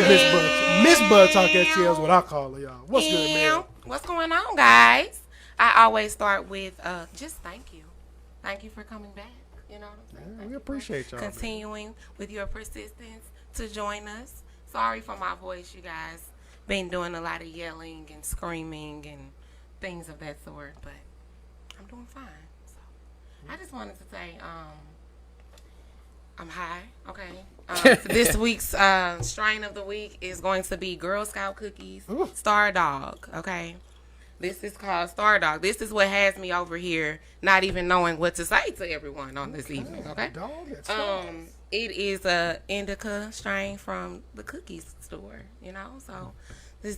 F: Miss Bud Talk STL is what I call her, y'all. What's good, man?
G: What's going on, guys? I always start with just thank you. Thank you for coming back. You know what I'm saying?
F: Yeah, we appreciate y'all.
G: Continuing with your persistence to join us. Sorry for my voice, you guys. Been doing a lot of yelling and screaming and things of that sort, but I'm doing fine. So I just wanted to say I'm high, okay? This week's strain of the week is going to be Girl Scout cookies, Star Dog, okay? This is called Star Dog. This is what has me over here not even knowing what to say to everyone on this evening, okay? It is a indica strain from the cookies store, you know? So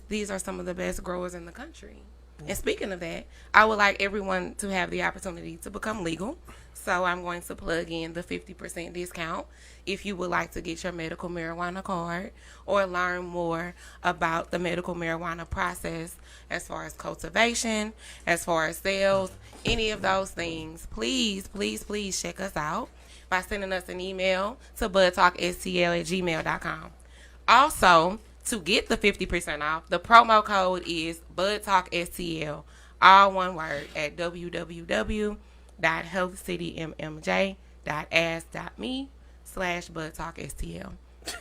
G: these are some of the best growers in the country. And speaking of that, I would like everyone to have the opportunity to become legal. So I'm going to plug in the 50% discount if you would like to get your medical marijuana card or learn more about the medical marijuana process as far as cultivation, as far as sales, any of those things. Please, please, please check us out by sending us an email to budtalkstl@gmail.com. Also, to get the 50% off, the promo code is BudTalkSTL, all one word, at www.healthcitymmj.ass.me/BudTalkSTL.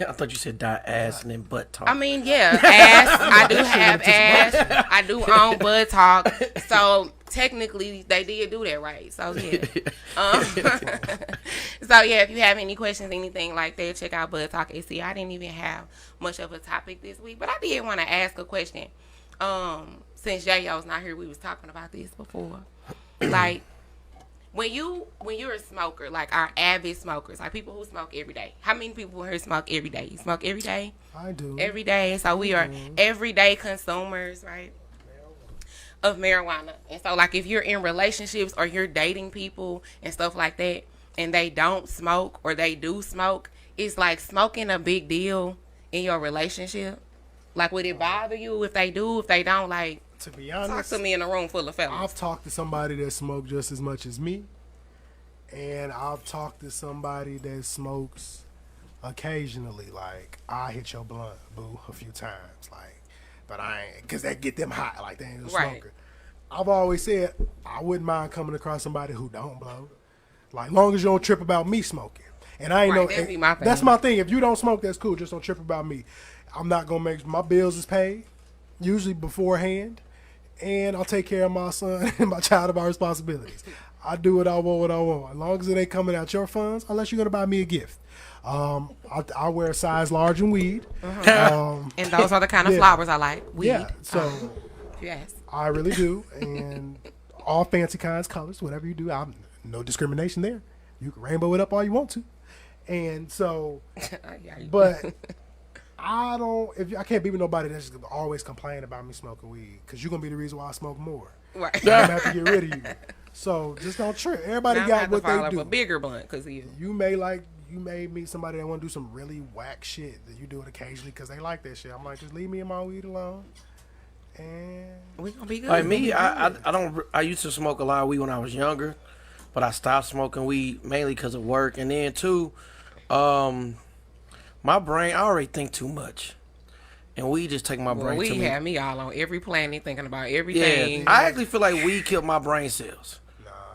H: I thought you said .ass and then butt talk.
G: I mean, yeah, ass. I do have ass. I do own Bud Talk. So technically, they did do that right. So yeah. So yeah, if you have any questions, anything like that, check out Bud Talk SC. I didn't even have much of a topic this week, but I did want to ask a question. Since Yeyo's not here, we was talking about this before. Like, when you're a smoker, like our avid smokers, like people who smoke every day. How many people here smoke every day? You smoke every day?
F: I do.
G: Every day. So we are everyday consumers, right, of marijuana. And so, like, if you're in relationships or you're dating people and stuff like that, and they don't smoke or they do smoke, it's like smoking a big deal in your relationship. Like, would it bother you if they do, if they don't? Like,
F: to be honest,
G: talk to me in a room full of fellas.
F: I've talked to somebody that smokes just as much as me, and I've talked to somebody that smokes occasionally. Like, I hit your blunt, boo, a few times. Like, but I ain't, because that get them hot. Like, they ain't a smoker. I've always said I wouldn't mind coming across somebody who don't blow. Like, long as you don't trip about me smoking. And I ain't
G: Right,
F: know.
G: that'd be my thing.
F: That's my thing. If you don't smoke, that's cool. Just don't trip about me. I'm not gonna make my bills is paid, usually beforehand, and I'll take care of my son and my child of my responsibilities. I do what I want. As long as it ain't coming out your funds, unless you're gonna buy me a gift. I wear a size large in weed.
G: And those are the kind of flowers I like. Weed.
F: Yeah, so
G: Yes.
F: I really do, and all fancy kinds, colors, whatever you do, I'm no discrimination there. You can rainbow it up all you want to, and so, but I don't. If I can't be with nobody that's just always complain about me smoking weed, because you're gonna be the reason why I smoke more.
G: Right.
F: I'm gonna have to get rid of you. So just don't trip. Everybody
G: Now
F: got what they do.
G: A bigger blunt, cause you.
F: You may meet somebody that want to do some really whack shit that you do it occasionally because they like that shit. I'm like, just leave me and my weed alone, and
G: we gonna be good.
H: Like me, I used to smoke a lot of weed when I was younger, but I stopped smoking weed mainly because of work, and then too, my brain, I already think too much, and weed just take my brain.
G: Weed had me all on every planet thinking about everything.
H: Yeah, I actually feel like weed killed my brain cells.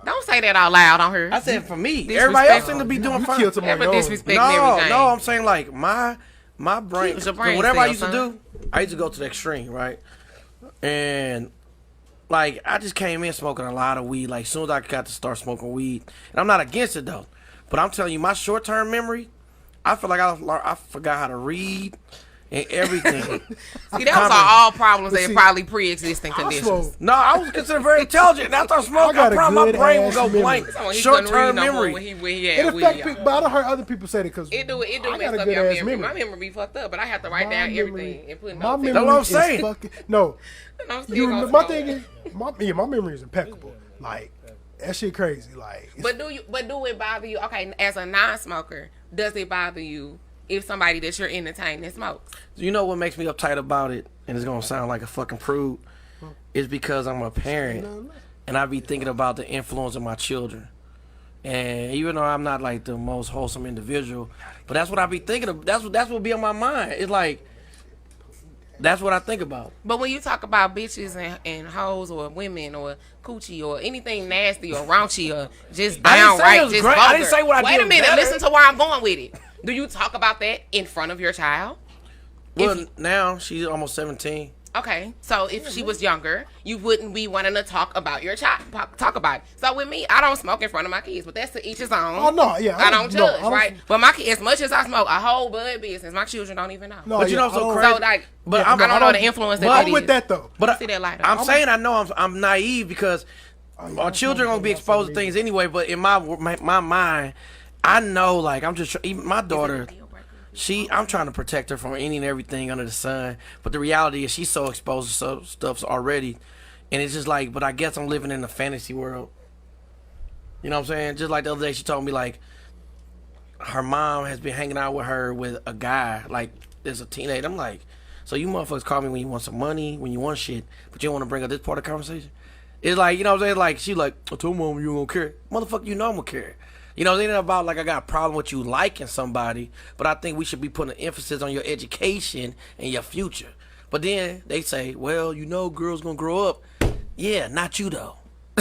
G: Don't say that out loud on her.
H: I said for me. Everybody else seem to be doing fine. No, I'm saying like my brain. Whatever I used to do, I used to go to the extreme, right? And like I just came in smoking a lot of weed. Like as soon as I got to start smoking weed, and I'm not against it though, but I'm telling you, my short term memory, I feel like I forgot how to read. And everything.
G: See, those are all problems that probably pre-existing conditions.
H: No, I was considered very intelligent. And after I smoked, I promise my brain would go blank. Short-term memory.
F: It affects people, but I don't heard other people say that because
G: it do mess up your memory. My memory be fucked up, but I have to write down everything and put notes.
F: That's what I'm saying. No, my thing is, my memory is impeccable. Like that shit crazy. Like,
G: but do it bother you? Okay, as a non-smoker, does it bother you if somebody that you're entertaining smokes?
H: You know what makes me uptight about it, and it's gonna sound like a fucking prude, is because I'm a parent, and I be thinking about the influence of my children. And even though I'm not like the most wholesome individual, but that's what I be thinking of. That's what be on my mind. It's like that's what I think about.
G: But when you talk about bitches and hoes or women or coochie or anything nasty or raunchy or just downright just vulgar,
H: I didn't say what I did.
G: Wait a minute,
H: better.
G: listen to where I'm going with it. Do you talk about that in front of your child?
H: Well, now she's almost 17.
G: Okay, so if she was younger, you wouldn't be wanting to talk about your child. Talk about it. So with me, I don't smoke in front of my kids, but that's to each his own.
F: Oh no, yeah,
G: I don't judge, right? But my kids, as much as I smoke, a whole bud business, my children don't even know.
F: No,
H: but you know, so crazy.
G: So like,
H: but
G: I don't know the influence that
F: I'm with that though.
H: But
G: see that light
H: I'm saying I know I'm naive because our children gonna be exposed to things anyway. But in my mind, I know like I'm just even my daughter. I'm trying to protect her from any and everything under the sun. But the reality is she's so exposed to some stuff already. And it's just like, but I guess I'm living in a fantasy world. You know what I'm saying? Just like the other day she told me like her mom has been hanging out with her with a guy, like as a teenager. I'm like, so you motherfuckers call me when you want some money, when you want shit, but you don't want to bring up this part of the conversation? It's like, you know what I'm saying? Like, she like, I told mom you don't care. Motherfucker, you know I'm gonna care. You know, it ain't about like I got a problem with you liking somebody, but I think we should be putting an emphasis on your education and your future. But then they say, well, you know, girls gonna grow up. Yeah, not you though.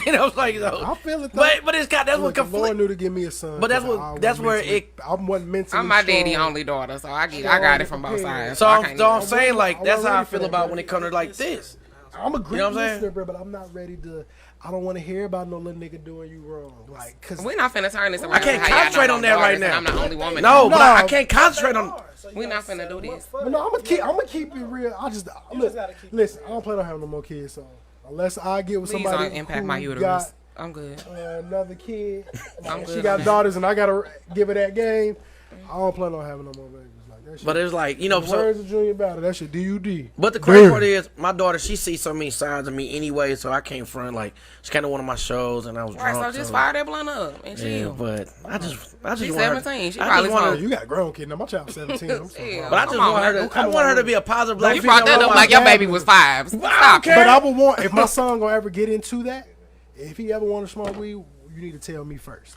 H: You know, it's like though.
F: I feel it though.
H: But it's got that's what conflict.
F: Lord knew to give me a son.
H: But that's where it.
F: I wasn't mentally.
G: I'm my
F: strong.
G: daddy only daughter, so I got it from both sides.
H: So I'm saying like that's how I feel about when it comes to like this.
F: I'm a great
H: you know what I'm
F: listener, bro, but I'm not ready to. I don't want to hear about no little nigga doing you wrong. Like, cause
G: we're not finna turn this around.
H: I can't concentrate on that right now.
G: I'm the only woman.
H: No, but I can't concentrate on.
G: We're not finna do this.
F: But no, I'm gonna keep it real. Listen. I don't plan on having no more kids, so unless I get with somebody
G: don't impact my uterus.
F: Got,
G: I'm good.
F: Another kid.
G: I'm good.
F: She got daughters, and I gotta give her that game. I don't plan on having no more babies.
H: But it's like, you know,
F: so where's the junior battle? That's your DUD.
H: But the crazy part is, my daughter, she sees so many signs of me anyway, so I came front like she came to one of my shows and I was drunk.
G: So just fire that blunt up and chill.
H: Yeah, but I just
G: she's
H: want
G: 17.
H: Her,
G: she probably want
F: you got a grown kid now. My child's 17. I'm sorry.
H: But I just want her to. I want her to be a positive black.
G: You brought that up like your baby was 5. Stop.
F: But I would want if my son gonna ever get into that, if he ever want to smoke weed, you need to tell me first.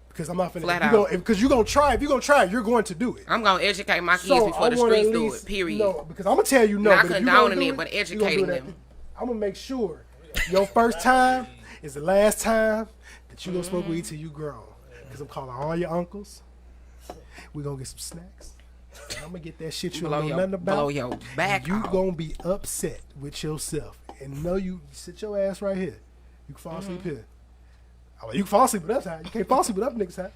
F: Because I'm not finna. Because you're gonna try. If you're gonna try, you're going to do it.
G: I'm gonna educate my kids before the streets do it. Period.
F: No, because I'm gonna tell you no.
G: Not condoning it, but educating them.
F: I'm gonna make sure your first time is the last time that you gonna smoke weed till you grown. Because I'm calling all your uncles, We gonna get some snacks. I'm gonna get that shit you
G: Blow
F: don't know
G: your-
F: nothing about.
G: blow your back
F: You
G: off.
F: gonna be upset with yourself, and know you sit your ass right here. You can fall asleep here. Oh, you can fall asleep with us high. You can't fall asleep with us niggas high.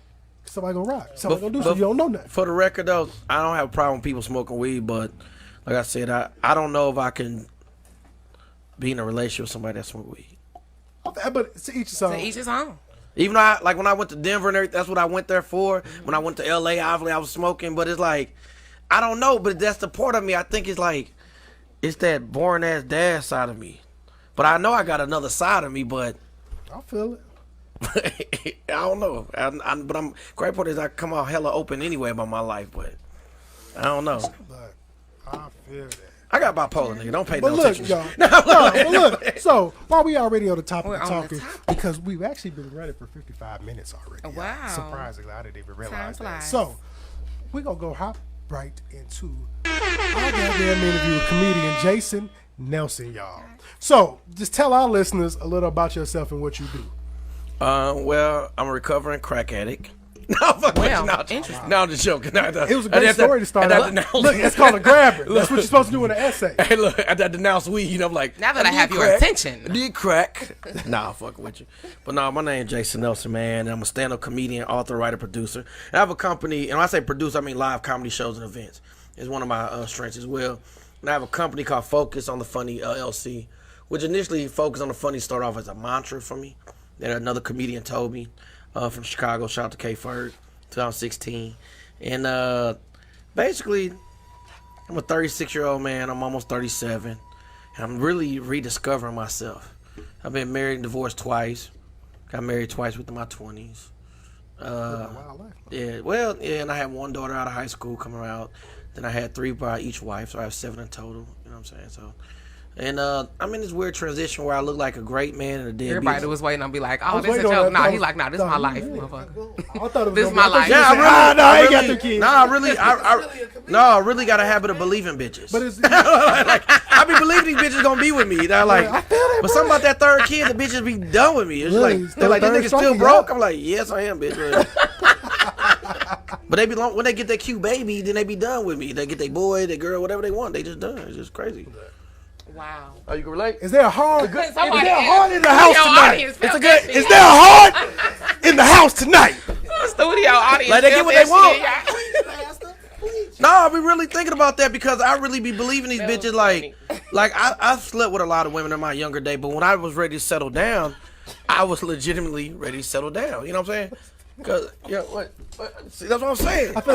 F: Somebody gonna rock. Somebody gonna do something. You don't know nothing.
H: For the record, though, I don't have a problem with people smoking weed, but like I said, I don't know if I can be in a relationship with somebody that smokes weed.
F: But to each his own.
G: To each his own.
H: Even though, like, when I went to Denver and everything, that's what I went there for. When I went to L.A., obviously, I was smoking. But it's like, I don't know, but that's the part of me. I think it's like, it's that boring-ass dad side of me. But I know I got another side of me, but
F: I feel it.
H: I don't know. But I'm great part is I come out hella open anyway about my life, but I don't know.
F: But I feel that.
H: I got bipolar, nigga. Don't pay
F: But
H: no
F: look,
H: attention.
F: y'all. But look. So while we already on the topic
G: We're
F: of
G: on the
F: talking,
G: topic.
F: because we've actually been running for 55 minutes already.
G: Oh, wow.
F: Surprisingly, I didn't even
G: Time
F: realize that.
G: flies.
F: So we're gonna go hop right into our goddamn interview with comedian Jason Nelson, y'all. So just tell our listeners a little about yourself and what you do.
H: Well, I'm a recovering crack addict. No, fuck with
G: Well,
H: you. No,
G: interesting.
H: No, I'm just joking. No,
F: It was a great story to start out. Look, it's called a grabber. That's what you're supposed to do in an essay.
H: Hey, look, I denounced weed. I'm like,
G: Now that I
H: did
G: have your
H: crack.
G: attention.
H: I did crack. Nah, fuck with you. But no, my name's Jason Nelson, man. I'm a stand-up comedian, author, writer, producer. And I have a company, and when I say producer, I mean live comedy shows and events. It's one of my strengths as well. And I have a company called Focus on the Funny, LLC, which initially Focus on the Funny started off as a mantra for me that another comedian told me from Chicago. Shout out to K. Ferg, 2016. And basically, I'm a 36-year-old man. I'm almost 37. And I'm really rediscovering myself. I've been married and divorced twice. Got married twice within my 20s. Yeah, well, yeah, and I had one daughter out of high school coming out. Then I had 3 by each wife, so I have 7 in total. You know what I'm saying? So, and I'm in this weird transition where I look like a great man and a deadbeat.
G: Everybody was waiting on be like, oh,
F: was
G: this is a
F: waiting on
G: joke.
F: that.
G: Nah, he like, nah, this is my life, motherfucker.
F: I thought it was
G: This is
F: gonna
G: my
F: be-
G: life.
F: I thought you
H: Yeah,
F: said, no, I ain't got 3 kids.
H: I really got a habit of believing bitches.
F: But it's,
H: like, I be believing these bitches gonna be with me. They're like,
F: I feel that,
H: but something about that third kid, the bitches be done with me. It's
F: Really?
H: like, they're like, this
F: Third
H: nigga
F: stroke,
H: still
F: yeah.
H: broke. I'm like, yes, I am, bitch. But they be when they get that cute baby, then they be done with me. They get their boy, their girl, whatever they want. They just done. It's just crazy.
G: Wow.
H: Oh, you can relate?
F: is there a heart?
G: Somebody
F: Is there a heart in the house
G: Your
F: tonight?
G: audience
F: It's
G: felt
F: a
G: that
F: good.
G: shit.
F: Is there a heart in the house tonight?
G: Studio audience.
H: Like, they get
G: felt
H: what
G: that
H: they
G: shit, y'all.
H: No, I be really thinking about that because I really be believing these
G: That was
H: bitches. Like I've slept with a lot of women in my younger day, but when I was ready to settle down, I was legitimately ready to settle down. You know what I'm saying? Cause what? See, that's what I'm saying.
F: I feel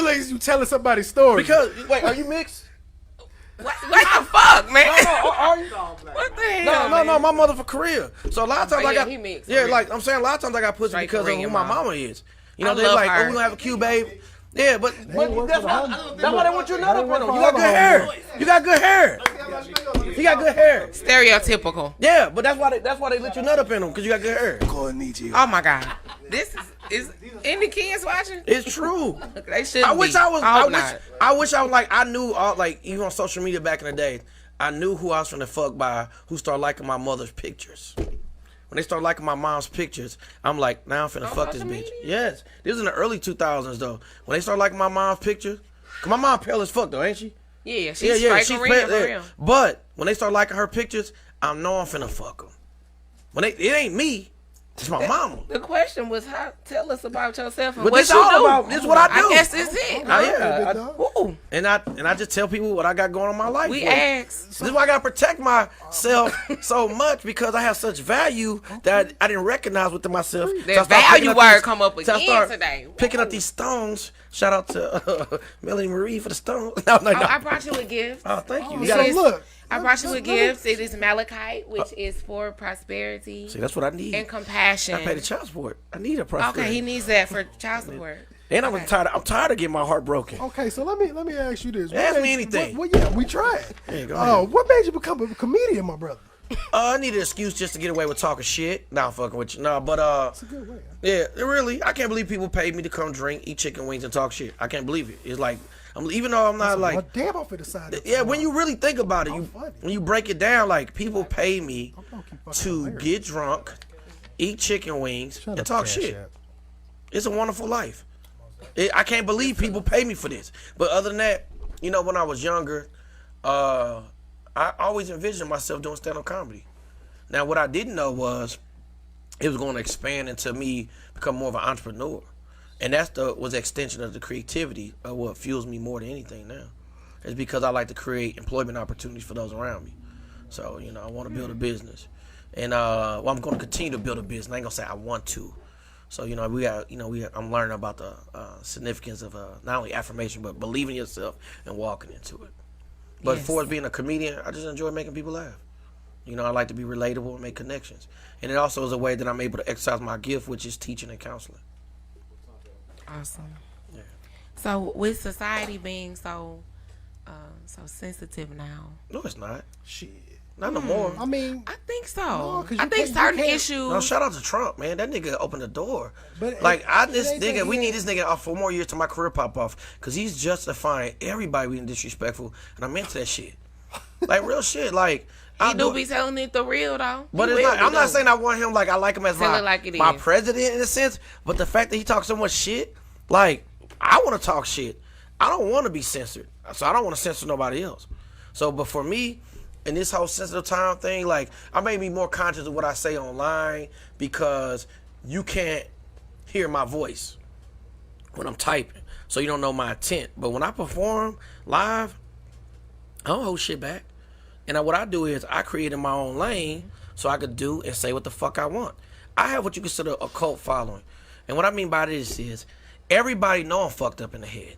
F: like you telling somebody's story.
H: Because wait, are you mixed?
G: What the fuck, man?
H: Are you?
G: What the hell?
H: No, my mother from Korea. So a lot of times
G: Oh,
H: I
G: yeah,
H: got
G: he mixed.
H: yeah, like I'm saying, a lot of times I got pussy
G: Straight
H: because of
G: Korean
H: who my
G: mom.
H: mama is. You know,
G: I
H: they
G: love
H: like,
G: her.
H: oh, we gonna have a cute babe. Yeah, but that's why
F: work
H: that's
F: for the home.
H: why they want you nut up
F: work
H: on them.
F: for
H: You got
F: the
H: good
F: home.
H: hair. You got good hair. You got good hair.
G: Stereotypical.
H: Yeah, but that's why they let you nut up in them because you got good hair.
G: Oh my God. This is any kids watching?
H: It's true.
G: They should.
H: I wish I was.
G: hope not.
H: I wish I was like I knew all like even on social media back in the day. I knew who I was finna fuck by who started liking my mother's pictures. When they start liking my mom's pictures, I'm like, now I'm finna fuck this
G: social
H: bitch.
G: media?
H: Yes, this is in the early 2000s though. When they start liking my mom's pictures, 'cause my mom pale as fuck though, ain't she?
G: Yeah, she's straight Korean for real.
H: But when they start liking her pictures, I know I'm finna fuck them. It ain't me, it's my mama.
G: The question was, tell us about yourself and
H: But
G: what
H: this
G: you
H: all
G: do.
H: about- this what I do.
G: I guess it's it.
H: Yeah,
G: Ooh,
H: and I just tell people what I got going on in my life.
G: we
H: Like,
G: asked.
H: this is why I gotta protect myself so much because I have such value that I didn't recognize within myself.
G: That
H: So I started
G: value
H: picking up
G: word
H: these-
G: come up
H: so I
G: again
H: started
G: today.
H: Picking up these stones. Shout out to Melanie Marie for the stones. No.
G: Oh, I brought you a gift.
H: Oh, thank you. You
F: So
H: gotta-
F: look,
G: I brought you a gift. It is malachite, which is for prosperity
H: See, that's what I need.
G: and compassion.
H: I pay the child support. I need a prosperity.
G: Okay, he needs that for child support.
H: And I'm tired. I'm tired of getting my heart broken.
F: okay, so let me ask you this. What
H: Ask me
F: made-
H: anything.
F: Yeah, we tried.
H: Yeah, go ahead.
F: What made you become a comedian, my brother?
H: I need an excuse just to get away with talking shit. Nah, I'm fucking with you. No, but
F: It's a good way.
H: yeah, really, I can't believe people paid me to come drink, eat chicken wings, and talk shit. I can't believe it. It's like even though I'm not like.
F: Well, damn, I'm finna decide.
H: Yeah, when you really think about it,
F: funny.
H: when you break it down, like people pay me
F: low-key fucking
H: to
F: hilarious.
H: get drunk, eat chicken wings,
F: Shut
H: and
F: up,
H: talk
F: Cash
H: shit.
F: App.
H: It's a wonderful life. I can't believe people pay me for this. But other than that, you know, when I was younger, I always envisioned myself doing stand-up comedy. Now, what I didn't know was it was going to expand into me become more of an entrepreneur. And was the extension of the creativity of what fuels me more than anything now. It's because I like to create employment opportunities for those around me. So, you know, I want to build a business. And I'm going to continue to build a business. I ain't going to say I want to. So, you know, I'm learning about the significance of not only affirmation, but believing in yourself and walking into it. But as far as being a comedian, I just enjoy making people laugh. You know, I like to be relatable and make connections. And it also is a way that I'm able to exercise my gift, which is teaching and counseling.
G: Awesome. Yeah. So with society being so sensitive now.
H: No, it's not.
F: Shit.
H: Not no more.
F: I mean,
G: I think so.
F: No,
G: I think certain issues.
H: No, shout out to Trump, man. That nigga opened the door.
F: But
H: like, we need this nigga for more years till my career pop off. Because he's justifying everybody being disrespectful. And I'm into that shit. Like, real shit. Like,
G: he do be telling it the real, though.
H: But it's not, I'm not saying I want him, like, I like him as my president in a sense. But the fact that he talks so much shit, like, I want to talk shit. I don't want to be censored. So I don't want to censor nobody else. So, but for me, in this whole sensitive time thing, like, I may be more conscious of what I say online because you can't hear my voice when I'm typing. So you don't know my intent. But when I perform live, I don't hold shit back. And what I do is I created my own lane so I could do and say what the fuck I want. I have what you consider a cult following. And what I mean by this is everybody know I'm fucked up in the head.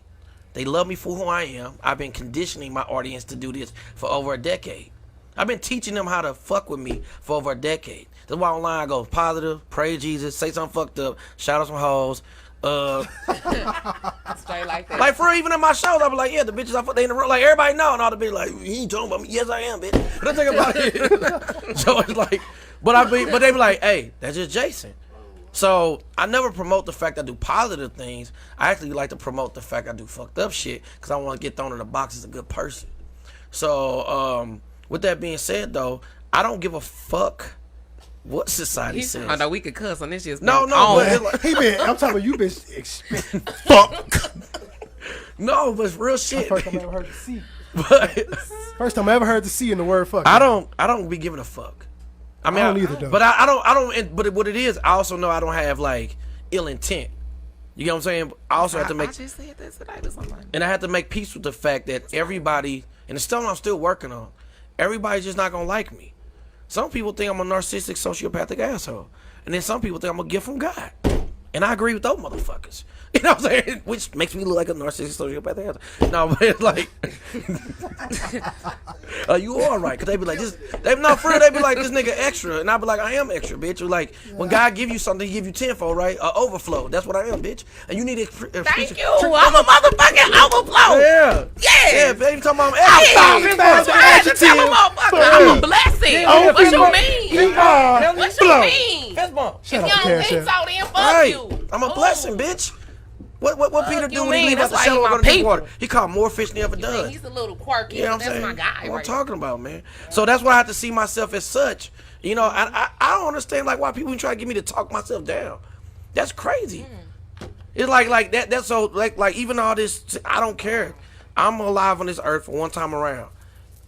H: They love me for who I am. I've been conditioning my audience to do this for over a decade. I've been teaching them how to fuck with me for over a decade. That's why online I go positive, pray Jesus, say something fucked up, shout out some hoes.
G: Straight like that.
H: Like, for even in my shows, I be like, yeah, the bitches I fuck, they in the room. Like, everybody know, and all the bitches like, you ain't talking about me. Yes, I am, bitch. But I think about it. So it's like, but they be like, hey, that's just Jason. So I never promote the fact I do positive things. I actually like to promote the fact I do fucked up shit because I want to get thrown in a box as a good person. So with that being said, though, I don't give a fuck what society says.
G: I know we could cuss on this shit.
H: No, but like,
F: I'm talking about you been fuck.
H: No, but it's real shit.
F: First time I ever heard the C.
H: But
F: first time I ever heard the C in the word fuck.
H: I don't be giving a fuck. I mean,
F: I don't either, though.
H: But I don't. But what it is, I also know I don't have like ill intent. You get what I'm saying? I also have to make.
G: I just said that today to somebody.
H: And I have to make peace with the fact that everybody, and it's something I'm still working on. Everybody's just not gonna like me. Some people think I'm a narcissistic, sociopathic asshole, and then some people think I'm a gift from God. And I agree with those motherfuckers. You know what I'm saying? Which makes me look like a narcissistic, sociopathic asshole. No, but it's like, you all right? Cause they be like, for real, they be like, this nigga extra, and I be like, I am extra, bitch. Or like, when God give you something, He give you tenfold, right? Overflow. That's what I am, bitch. And you need to.
G: Thank you. I'm a motherfucking overflow.
H: Yeah.
G: Yeah,
H: baby, talking about I'm extra.
G: I'm a blessing. What you mean? What you mean? If you don't think so, then fuck you.
H: I'm a blessing, bitch. What Peter do when he leave out the shell over the deep water? He caught more fish than he ever done.
G: He's a little quirky.
H: Yeah,
G: that's my guy.
H: What I'm talking about, man. So that's why I have to see myself as such. You know, I don't understand like why people try to get me to talk myself down. That's crazy. It's like that. That's so like even all this. I don't care. I'm alive on this earth for one time around.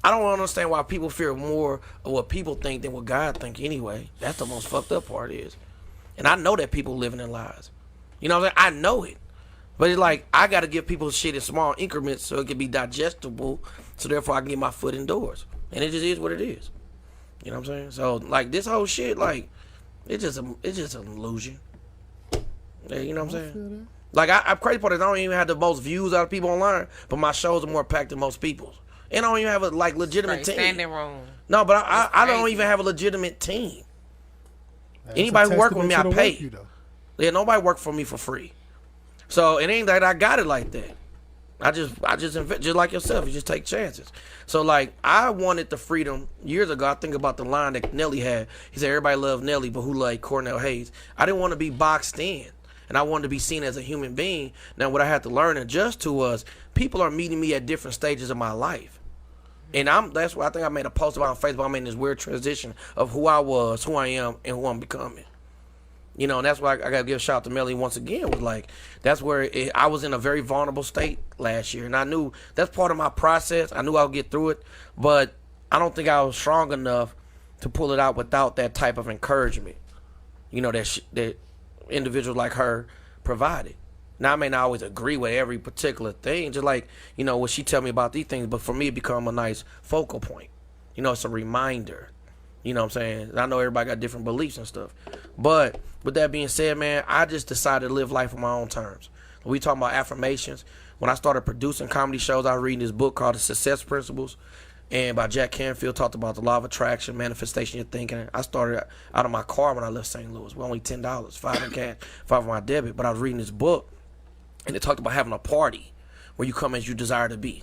H: I don't understand why people fear more of what people think than what God think anyway. That's the most fucked up part is. And I know that people living in lies. You know what I'm saying? I know it. But it's like, I got to give people shit in small increments so it can be digestible, so therefore I can get my foot indoors. And it just is what it is. You know what I'm saying? So, like, this whole shit, like, it's just an illusion. Yeah, you know what I'm saying? Like, I'm crazy part is I don't even have the most views out of people online, but my shows are more packed than most people's. And I don't even have a, like, legitimate team.
G: Standing room.
H: No, but I don't even have a legitimate team. Anybody who work with me, I pay. Yeah, nobody work for me for free. So it ain't that I got it like that. I just invent, just like yourself. You just take chances. So like I wanted the freedom years ago. I think about the line that Nelly had. He said everybody loved Nelly, but who liked Cornell Hayes? I didn't want to be boxed in, and I wanted to be seen as a human being. Now what I had to learn and adjust to was people are meeting me at different stages of my life, and that's why I think I made a post about on Facebook. I'm in this weird transition of who I was, who I am, and who I'm becoming. You know, and that's why I got to give a shout out to Melanie once again. Was like, that's where I was in a very vulnerable state last year. And I knew that's part of my process. I knew I would get through it. But I don't think I was strong enough to pull it out without that type of encouragement, you know, that individuals like her provided. Now, I may not always agree with every particular thing, just like, you know, what she tell me about these things, but for me, it become a nice focal point. You know, it's a reminder. You know what I'm saying? I know everybody got different beliefs and stuff. But with that being said, man, I just decided to live life on my own terms. When we talking about affirmations, when I started producing comedy shows, I was reading this book called The Success Principles, and by Jack Canfield, talked about the law of attraction, manifestation, your thinking. I started out of my car when I left St. Louis with only $10, $5 in cash, $5 on my debit. But I was reading this book, and it talked about having a party where you come as you desire to be.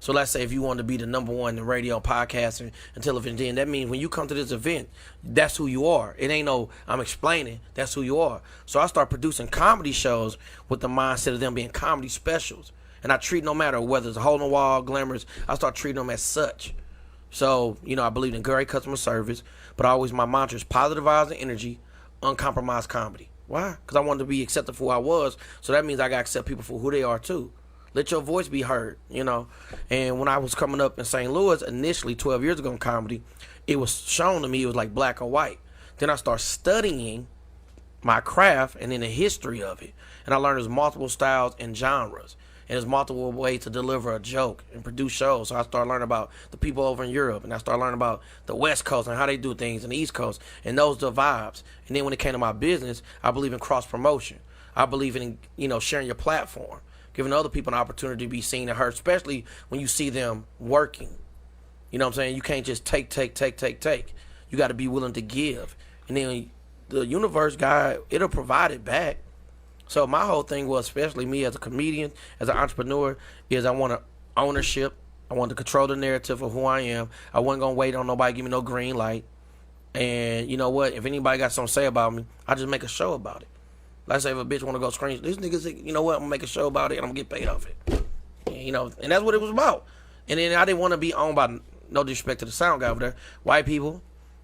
H: So let's say if you want to be the number one in radio, podcasting, and television, then that means when you come to this event, that's who you are. It ain't no, I'm explaining, that's who you are. So I start producing comedy shows with the mindset of them being comedy specials. And I treat no matter whether it's a hole in the wall, glamorous, I start treating them as such. So, you know, I believe in great customer service, but my mantra is positive vibes and energy, uncompromised comedy. Why? Because I wanted to be accepted for who I was, so that means I got to accept people for who they are too. Let your voice be heard, you know. And when I was coming up in St. Louis, initially 12 years ago in comedy, it was shown to me it was like black or white. Then I started studying my craft and then the history of it. And I learned there's multiple styles and genres. And there's multiple ways to deliver a joke and produce shows. So I started learning about the people over in Europe. And I started learning about the West Coast and how they do things and the East Coast. And those are the vibes. And then when it came to my business, I believe in cross-promotion. I believe in, you know, sharing your platform, giving other people an opportunity to be seen and heard, especially when you see them working. You know what I'm saying? You can't just take. You got to be willing to give. And then the universe, God, it'll provide it back. So my whole thing was, especially me as a comedian, as an entrepreneur, is I want ownership. I want to control the narrative of who I am. I wasn't going to wait on nobody to give me no green light. And you know what? If anybody got something to say about me, I just make a show about it. Like say if a bitch want to go screen, these niggas, you know what? I'm going to make a show about it and I'm going to get paid off it. And, you know, and that's what it was about. And then I didn't want to be owned by, no disrespect to the sound guy over there, white people.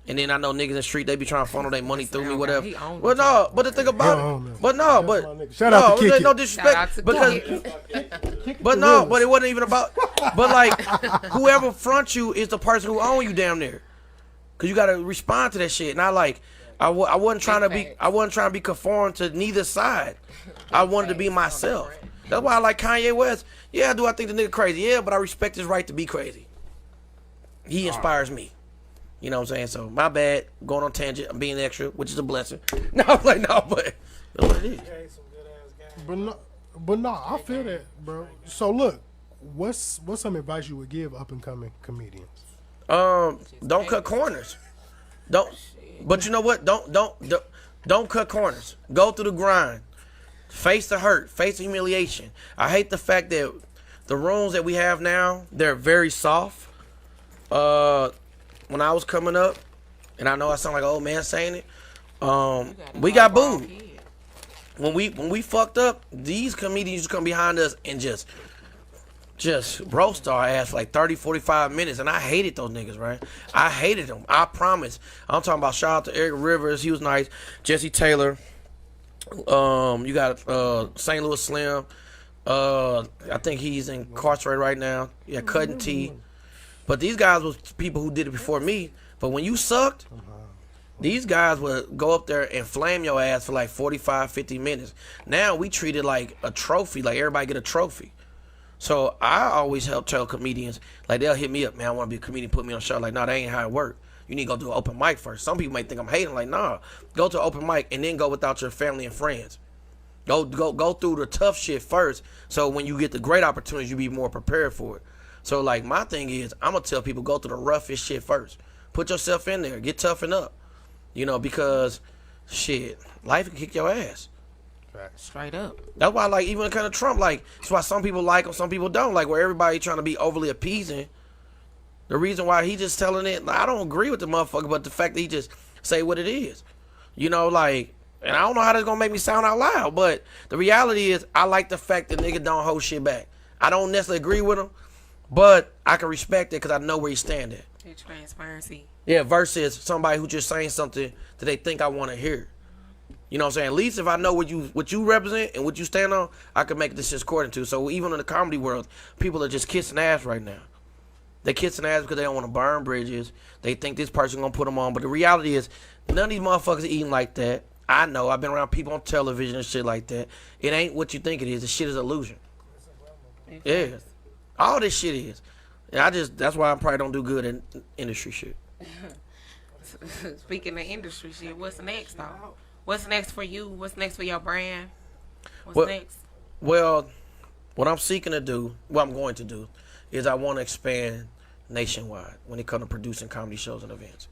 H: And then I know niggas in the street, they be trying to funnel their money through me, whatever. But no, but the thing about it, but
F: shout out to Kiki.
H: No disrespect, because, but no, but it wasn't even about, but like, whoever fronts you is the person who own you damn near. Cause you gotta respond to that shit. And I wasn't trying to be conformed to neither side. I wanted to be myself. That's why I like Kanye West. Yeah, do I think the nigga crazy? Yeah, but I respect his right to be crazy. He inspires me. You know what I'm saying? So my bad, going on tangent. I'm being extra, which is a blessing. No, I'm like no, but that's what it is.
F: But no, I feel that, bro. So look, what's some advice you would give up and coming comedians?
H: Don't cut corners. But you know what? Don't cut corners. Go through the grind. Face the hurt. Face the humiliation. I hate the fact that the rooms that we have now, they're very soft. When I was coming up, and I know I sound like an old man saying it, we got booed. When we fucked up, these comedians used to come behind us and just roast our ass for like 30, 45 minutes, and I hated those niggas, right? I hated them. I promise. I'm talking about shout out to Eric Rivers, he was nice. Jesse Taylor. You got St. Louis Slim. I think he's incarcerated right now. Yeah, Cutting T. But these guys was people who did it before me. But when you sucked, these guys would go up there and flame your ass for like 45, 50 minutes. Now we treat it like a trophy, like everybody get a trophy. So I always help tell comedians, like they'll hit me up, man, I want to be a comedian, put me on a show. Like, no, that ain't how it work. You need to go do an open mic first. Some people might think I'm hating. Like, nah, go to an open mic and then go without your family and friends. Go through the tough shit first. So when you get the great opportunities, you be more prepared for it. So, like, my thing is, I'm going to tell people, go through the roughest shit first. Put yourself in there. Get toughened up. You know, because, shit, life can kick your ass.
G: Straight up.
H: That's why, like, even kind of Trump, like, that's why some people like him, some people don't. Like, where everybody trying to be overly appeasing. The reason why he just telling it, like, I don't agree with the motherfucker, but the fact that he just say what it is. You know, like, and I don't know how that's going to make me sound out loud, but the reality is, I like the fact that nigga don't hold shit back. I don't necessarily agree with him. But I can respect it because I know where he stand at.
G: Transparency.
H: Yeah, versus somebody who just saying something that they think I want to hear. You know what I'm saying? At least if I know what you represent and what you stand on, I can make decisions according to. So even in the comedy world, people are just kissing ass right now. They kissing ass because they don't want to burn bridges. They think this person gonna put them on. But the reality is, none of these motherfuckers are eating like that. I know. I've been around people on television and shit like that. It ain't what you think it is. The shit is illusion. Yeah. All this shit is. And that's why I probably don't do good in industry shit.
G: Speaking of industry shit, what's next, though? What's next for you? What's next for your brand? What's next?
H: Well, what I'm seeking to do, what I'm going to do, is I want to expand nationwide when it comes to producing comedy shows and events.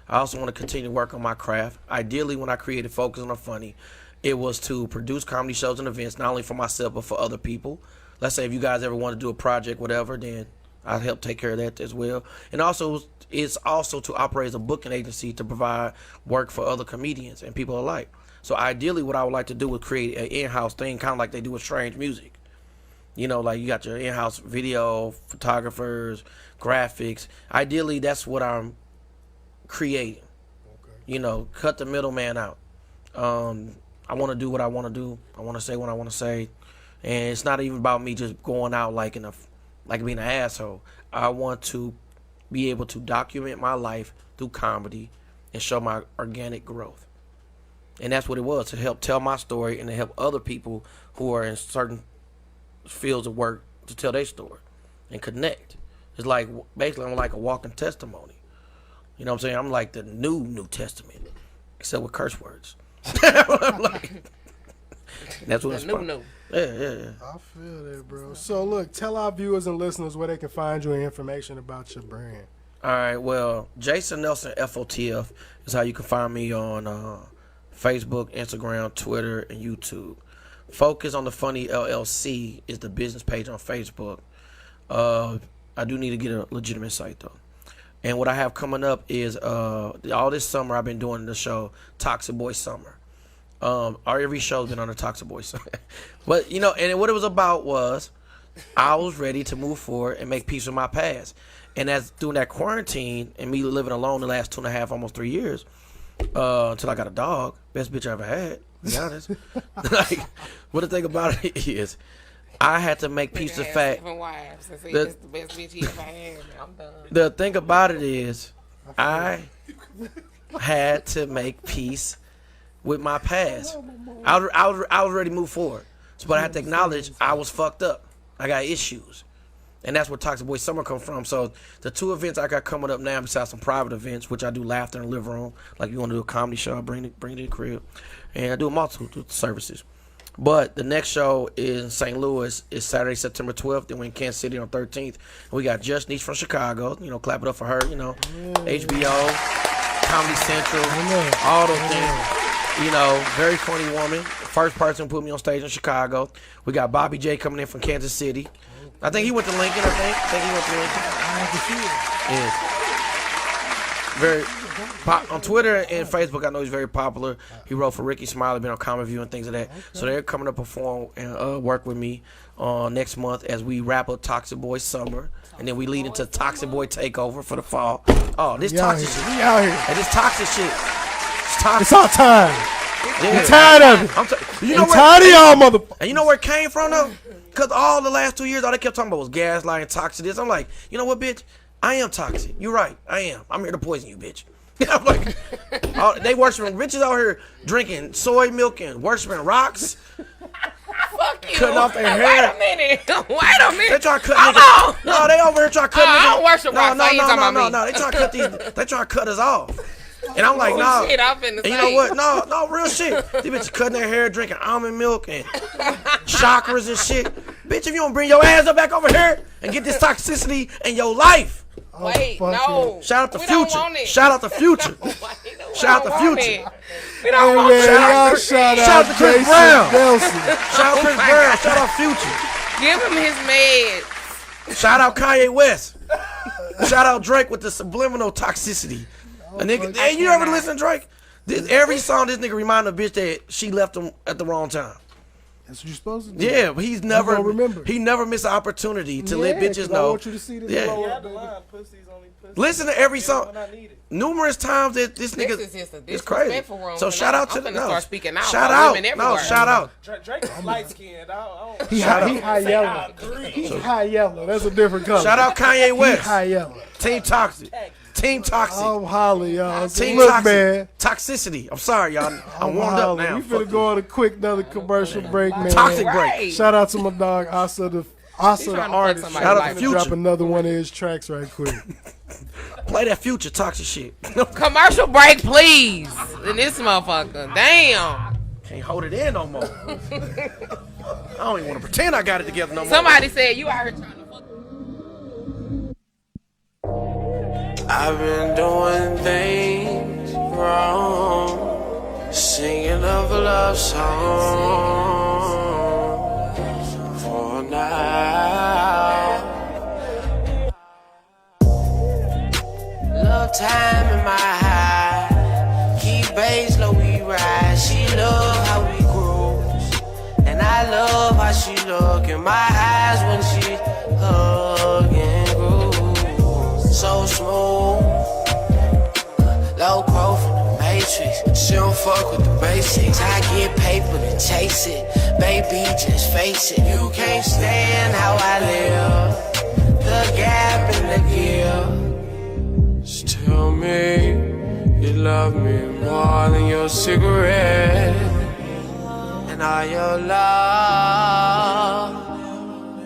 H: I also want to continue to work on my craft. Ideally, when I created Focus on the Funny, it was to produce comedy shows and events, not only for myself, but for other people. Let's say if you guys ever want to do a project, whatever, then I'll help take care of that as well. And also, it's also to operate as a booking agency to provide work for other comedians and people alike. So ideally, what I would like to do is create an in-house thing, kind of like they do with Strange Music. You know, like you got your in-house video, photographers, graphics. Ideally, that's what I'm creating. Okay. You know, cut the middleman out. I want to do what I want to do. I want to say what I want to say. And it's not even about me just going out like being an asshole. I want to be able to document my life through comedy and show my organic growth. And that's what it was, to help tell my story and to help other people who are in certain fields of work to tell their story and connect. It's like, basically, I'm like a walking testimony. You know what I'm saying? I'm like the New Testament, except with curse words. I'm like, that's what it's about. Yeah.
F: I feel that, bro. So, look, tell our viewers and listeners where they can find you and information about your brand.
H: All right, well, Jason Nelson FOTF is how you can find me on Facebook, Instagram, Twitter, and YouTube. Focus on the Funny LLC is the business page on Facebook. I do need to get a legitimate site, though. And what I have coming up is all this summer I've been doing the show Toxic Boy Summer. Every show's been on the Toxic Boy Summer. But, you know, and what it was about was I was ready to move forward and make peace with my past. And as during that quarantine and me living alone the last 2.5, almost 3 years, until I got a dog, best bitch I ever had, to be honest. Like, what the thing about it is, I had to make peace with the fact.
G: The best bitch he ever had. I'm done.
H: The thing about it is, I had to make peace with my past. I was ready to move forward. So, but I had to acknowledge I was fucked up. I got issues. And that's where Toxic Boy Summer come from. So the two events I got coming up now, besides some private events, which I do laughter in the living room, like you want to do a comedy show, I bring it to the crib. And I do a multitude of services. But the next show in St. Louis is Saturday, September 12th. Then we're in Kansas City on 13th. And we got Just Niche from Chicago. You know, clap it up for her. You know, HBO, Comedy Central, all those things. You know, very funny woman. First person put me on stage in Chicago. We got Bobby J coming in from Kansas City. I think he went to Lincoln, I think he went to Lincoln. Yeah. On Twitter and Facebook, I know he's very popular. He wrote for Ricky Smiley, been on Comic View and things like that. So they're coming to perform and work with me next month as we wrap up Toxic Boy Summer. And then we lead into Toxic Boy Takeover for the fall. Oh, this toxic shit.
F: We out here.
H: Hey, this toxic shit. It's toxic.
F: It's our time.
H: Yeah.
F: I'm tired of it. I'm tired of y'all, motherfuckers.
H: And you know where it came from, though? Because all the last 2 years, all they kept talking about was gaslighting, toxic this. I'm like, you know what, bitch? I am toxic. You're right. I am. I'm here to poison you, bitch. I'm like, they worshiping bitches out here drinking soy milk and worshiping rocks.
G: Fuck you.
H: Cutting off their hair.
G: Wait a minute.
H: They try to cut niggas. No, they over here trying to cut niggas.
G: I don't worship rocks.
H: No. They try to cut these. They try to cut us off. And I'm like, nah.
G: Shit, I'm finna
H: and you know what? No, real shit. These bitches cutting their hair, drinking almond milk and chakras and shit. Bitch, if you don't bring your ass up back over here and get this toxicity in your life.
G: Wait, no.
H: Shout out to Future. Shout out to Future. Shout out to Future.
G: We don't want it.
F: Shout out to Chris
H: Brown.
F: Nelson.
H: Shout out Chris Brown. Shout out Future.
G: Give him his meds.
H: Shout out Kanye West. Shout out Drake with the subliminal toxicity. A nigga, hey, you ever listen to Drake? Every song this nigga remind a bitch that she left him at the wrong time.
F: That's what you're supposed to do.
H: Yeah, but he never missed an opportunity to let bitches
F: 'cause
H: know.
F: I want you to see this.
H: Listen to every song. Numerous times that this nigga is crazy. So shout out to the
G: start speaking out.
H: Shout out. No, shout out.
A: Drake is light skinned.
F: He high yellow. He's high yellow. That's a different color.
H: Shout out Kanye West.
F: He high yellow.
H: Team Toxic. Team Toxic.
F: I'm hollering, y'all.
H: Team
F: Look,
H: Toxic.
F: man.
H: Toxicity. I'm sorry, y'all. I'm warmed up now.
F: We finna go on a quick another commercial break, man.
H: Toxic break.
F: Shout out to my dog Asa the artist.
H: Shout out to Future.
F: Drop another one of his tracks right quick.
H: Play that Future toxic shit.
G: Commercial break, please. In this motherfucker. Damn.
H: Can't hold it in no more. I don't even want to pretend I got it together no more.
G: Somebody said you out here trying to fuck.
I: I've been doing things wrong, singing of a love song for now. Love time in my high, keep bass low, we ride. She love how we cruise, and I love how she look in my eyes when she hug and groove. So smooth, low pro from the Matrix. She don't fuck with the basics. I get paper to chase it. Baby, just face it. You can't stand how I live. The gap in the gear. Just tell me you love me more than your cigarette and all your love.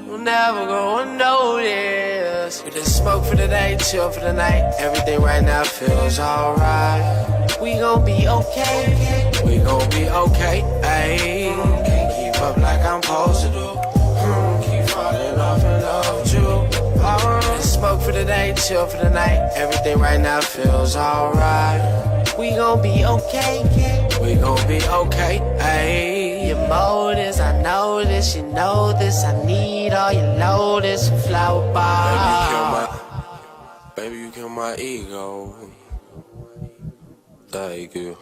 I: We'll never go unnoticed. We just smoke for the day, chill for the night. Everything right now feels alright. We gon' be okay. We gon' be okay. Ayy, can't keep up like I'm supposed to do. Keep falling off in love with you. Just smoke for the day, chill for the night. Everything right now feels alright. We gon' be okay. We gon' be okay. Ayy, your motives, I know this, you know this. I need all your lotus and flower bar. Baby, you kill my ego. Thank you.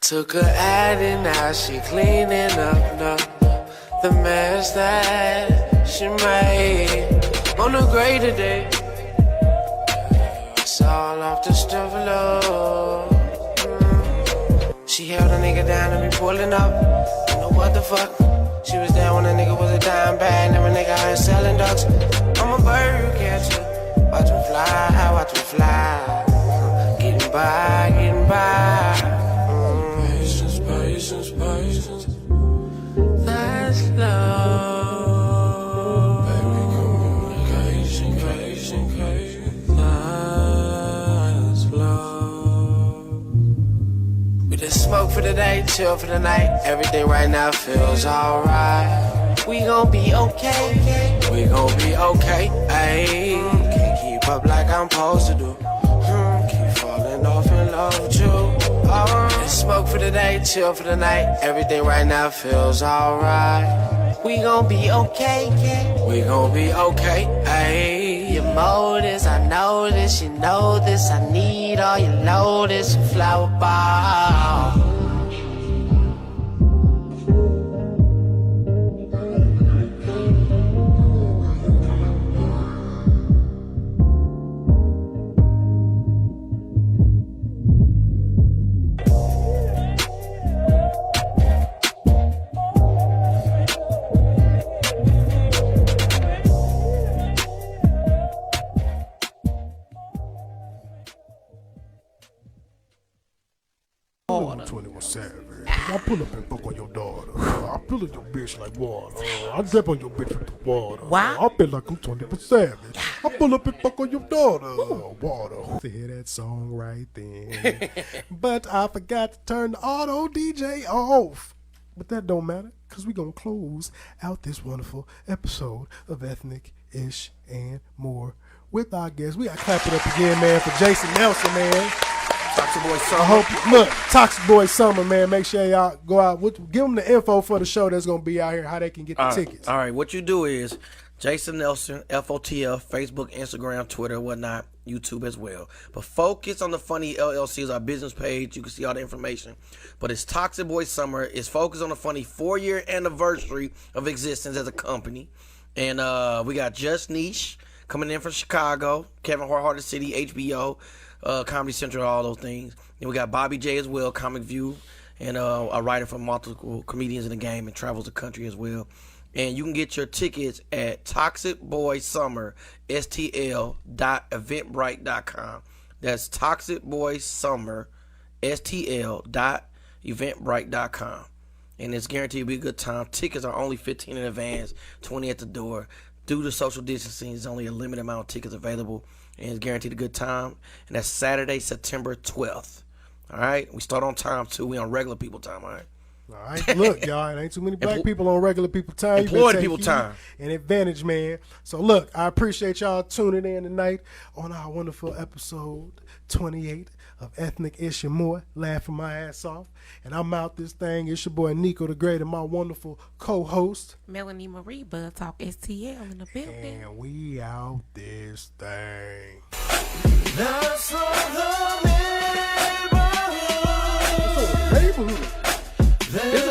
I: Took her out and now she cleaning up the mess that she made on a greater day. It's all off the stuff of love. She held a nigga down and be pulling up. Don't know what the fuck. She was there when a nigga was a dime bag. Now a nigga out here selling ducks. I'm a bird catcher. Watch him fly, watch him fly. Getting by, getting by. Patience, patience, patience. That's love. Baby, communication, communication. That's love. We just smoke for the day, chill for the night. Everything right now feels alright. We gon' be okay. We gon' be okay. Ayy, can't keep up like I'm supposed to do. Keep falling off in love with you. Just smoke for the day, chill for the night. Everything right now feels alright. We gon' be okay. We gon' be okay. Ayy, your motives, I know this, you know this. I need all your lotus and flower bar.
F: I pull up and fuck on your daughter. I pull up your bitch like water. I drip on your bitch with the water.
G: Wow.
F: I feel like I'm 20 savage. I pull up and fuck on your daughter. Water. To hear that song right then. But I forgot to turn the auto DJ off. But that don't matter, because we going to close out this wonderful episode of Ethnic Ish and More with our guests. We got to clap it up again, man, for Jason Nelson, man.
H: Toxic Boy Summer.
F: I hope, look, Toxic Boy Summer, man. Make sure y'all go out. Give them the info for the show that's going to be out here, how they can get the tickets.
H: All right, what you do is Jason Nelson, FOTL, Facebook, Instagram, Twitter, whatnot, YouTube as well. But focus on the Funny LLC is our business page. You can see all the information. But it's Toxic Boy Summer. It's focused on the Funny 4-year anniversary of existence as a company. And we got Just Niche coming in from Chicago, Kevin Hart, Heart of the City, HBO, Comedy Central, all those things. And we got Bobby J as well, Comic View, and a writer from multiple comedians in the game and travels the country as well. And you can get your tickets at toxicboysummerstl.eventbrite.com. That's toxicboysummerstl.eventbrite.com. And it's guaranteed to be a good time. Tickets are only $15 in advance, $20 at the door. Due to social distancing, there's only a limited amount of tickets available. And it's guaranteed a good time. And that's Saturday, September 12th. All right? We start on time, too. We on regular people time, all right?
F: All right, look, y'all, it ain't too many black people on regular people time.
H: Employed people time.
F: An advantage, man. So, look, I appreciate y'all tuning in tonight on our wonderful episode 28 of Ethnic Ish and More, laughing my ass off. And I'm out this thing. It's your boy Nico the Great and my wonderful co-host,
G: Melanie Marie, Bud Talk STL in the building.
F: and we out this thing.
A: That's all the neighborhood.
F: Neighborhood.
A: There's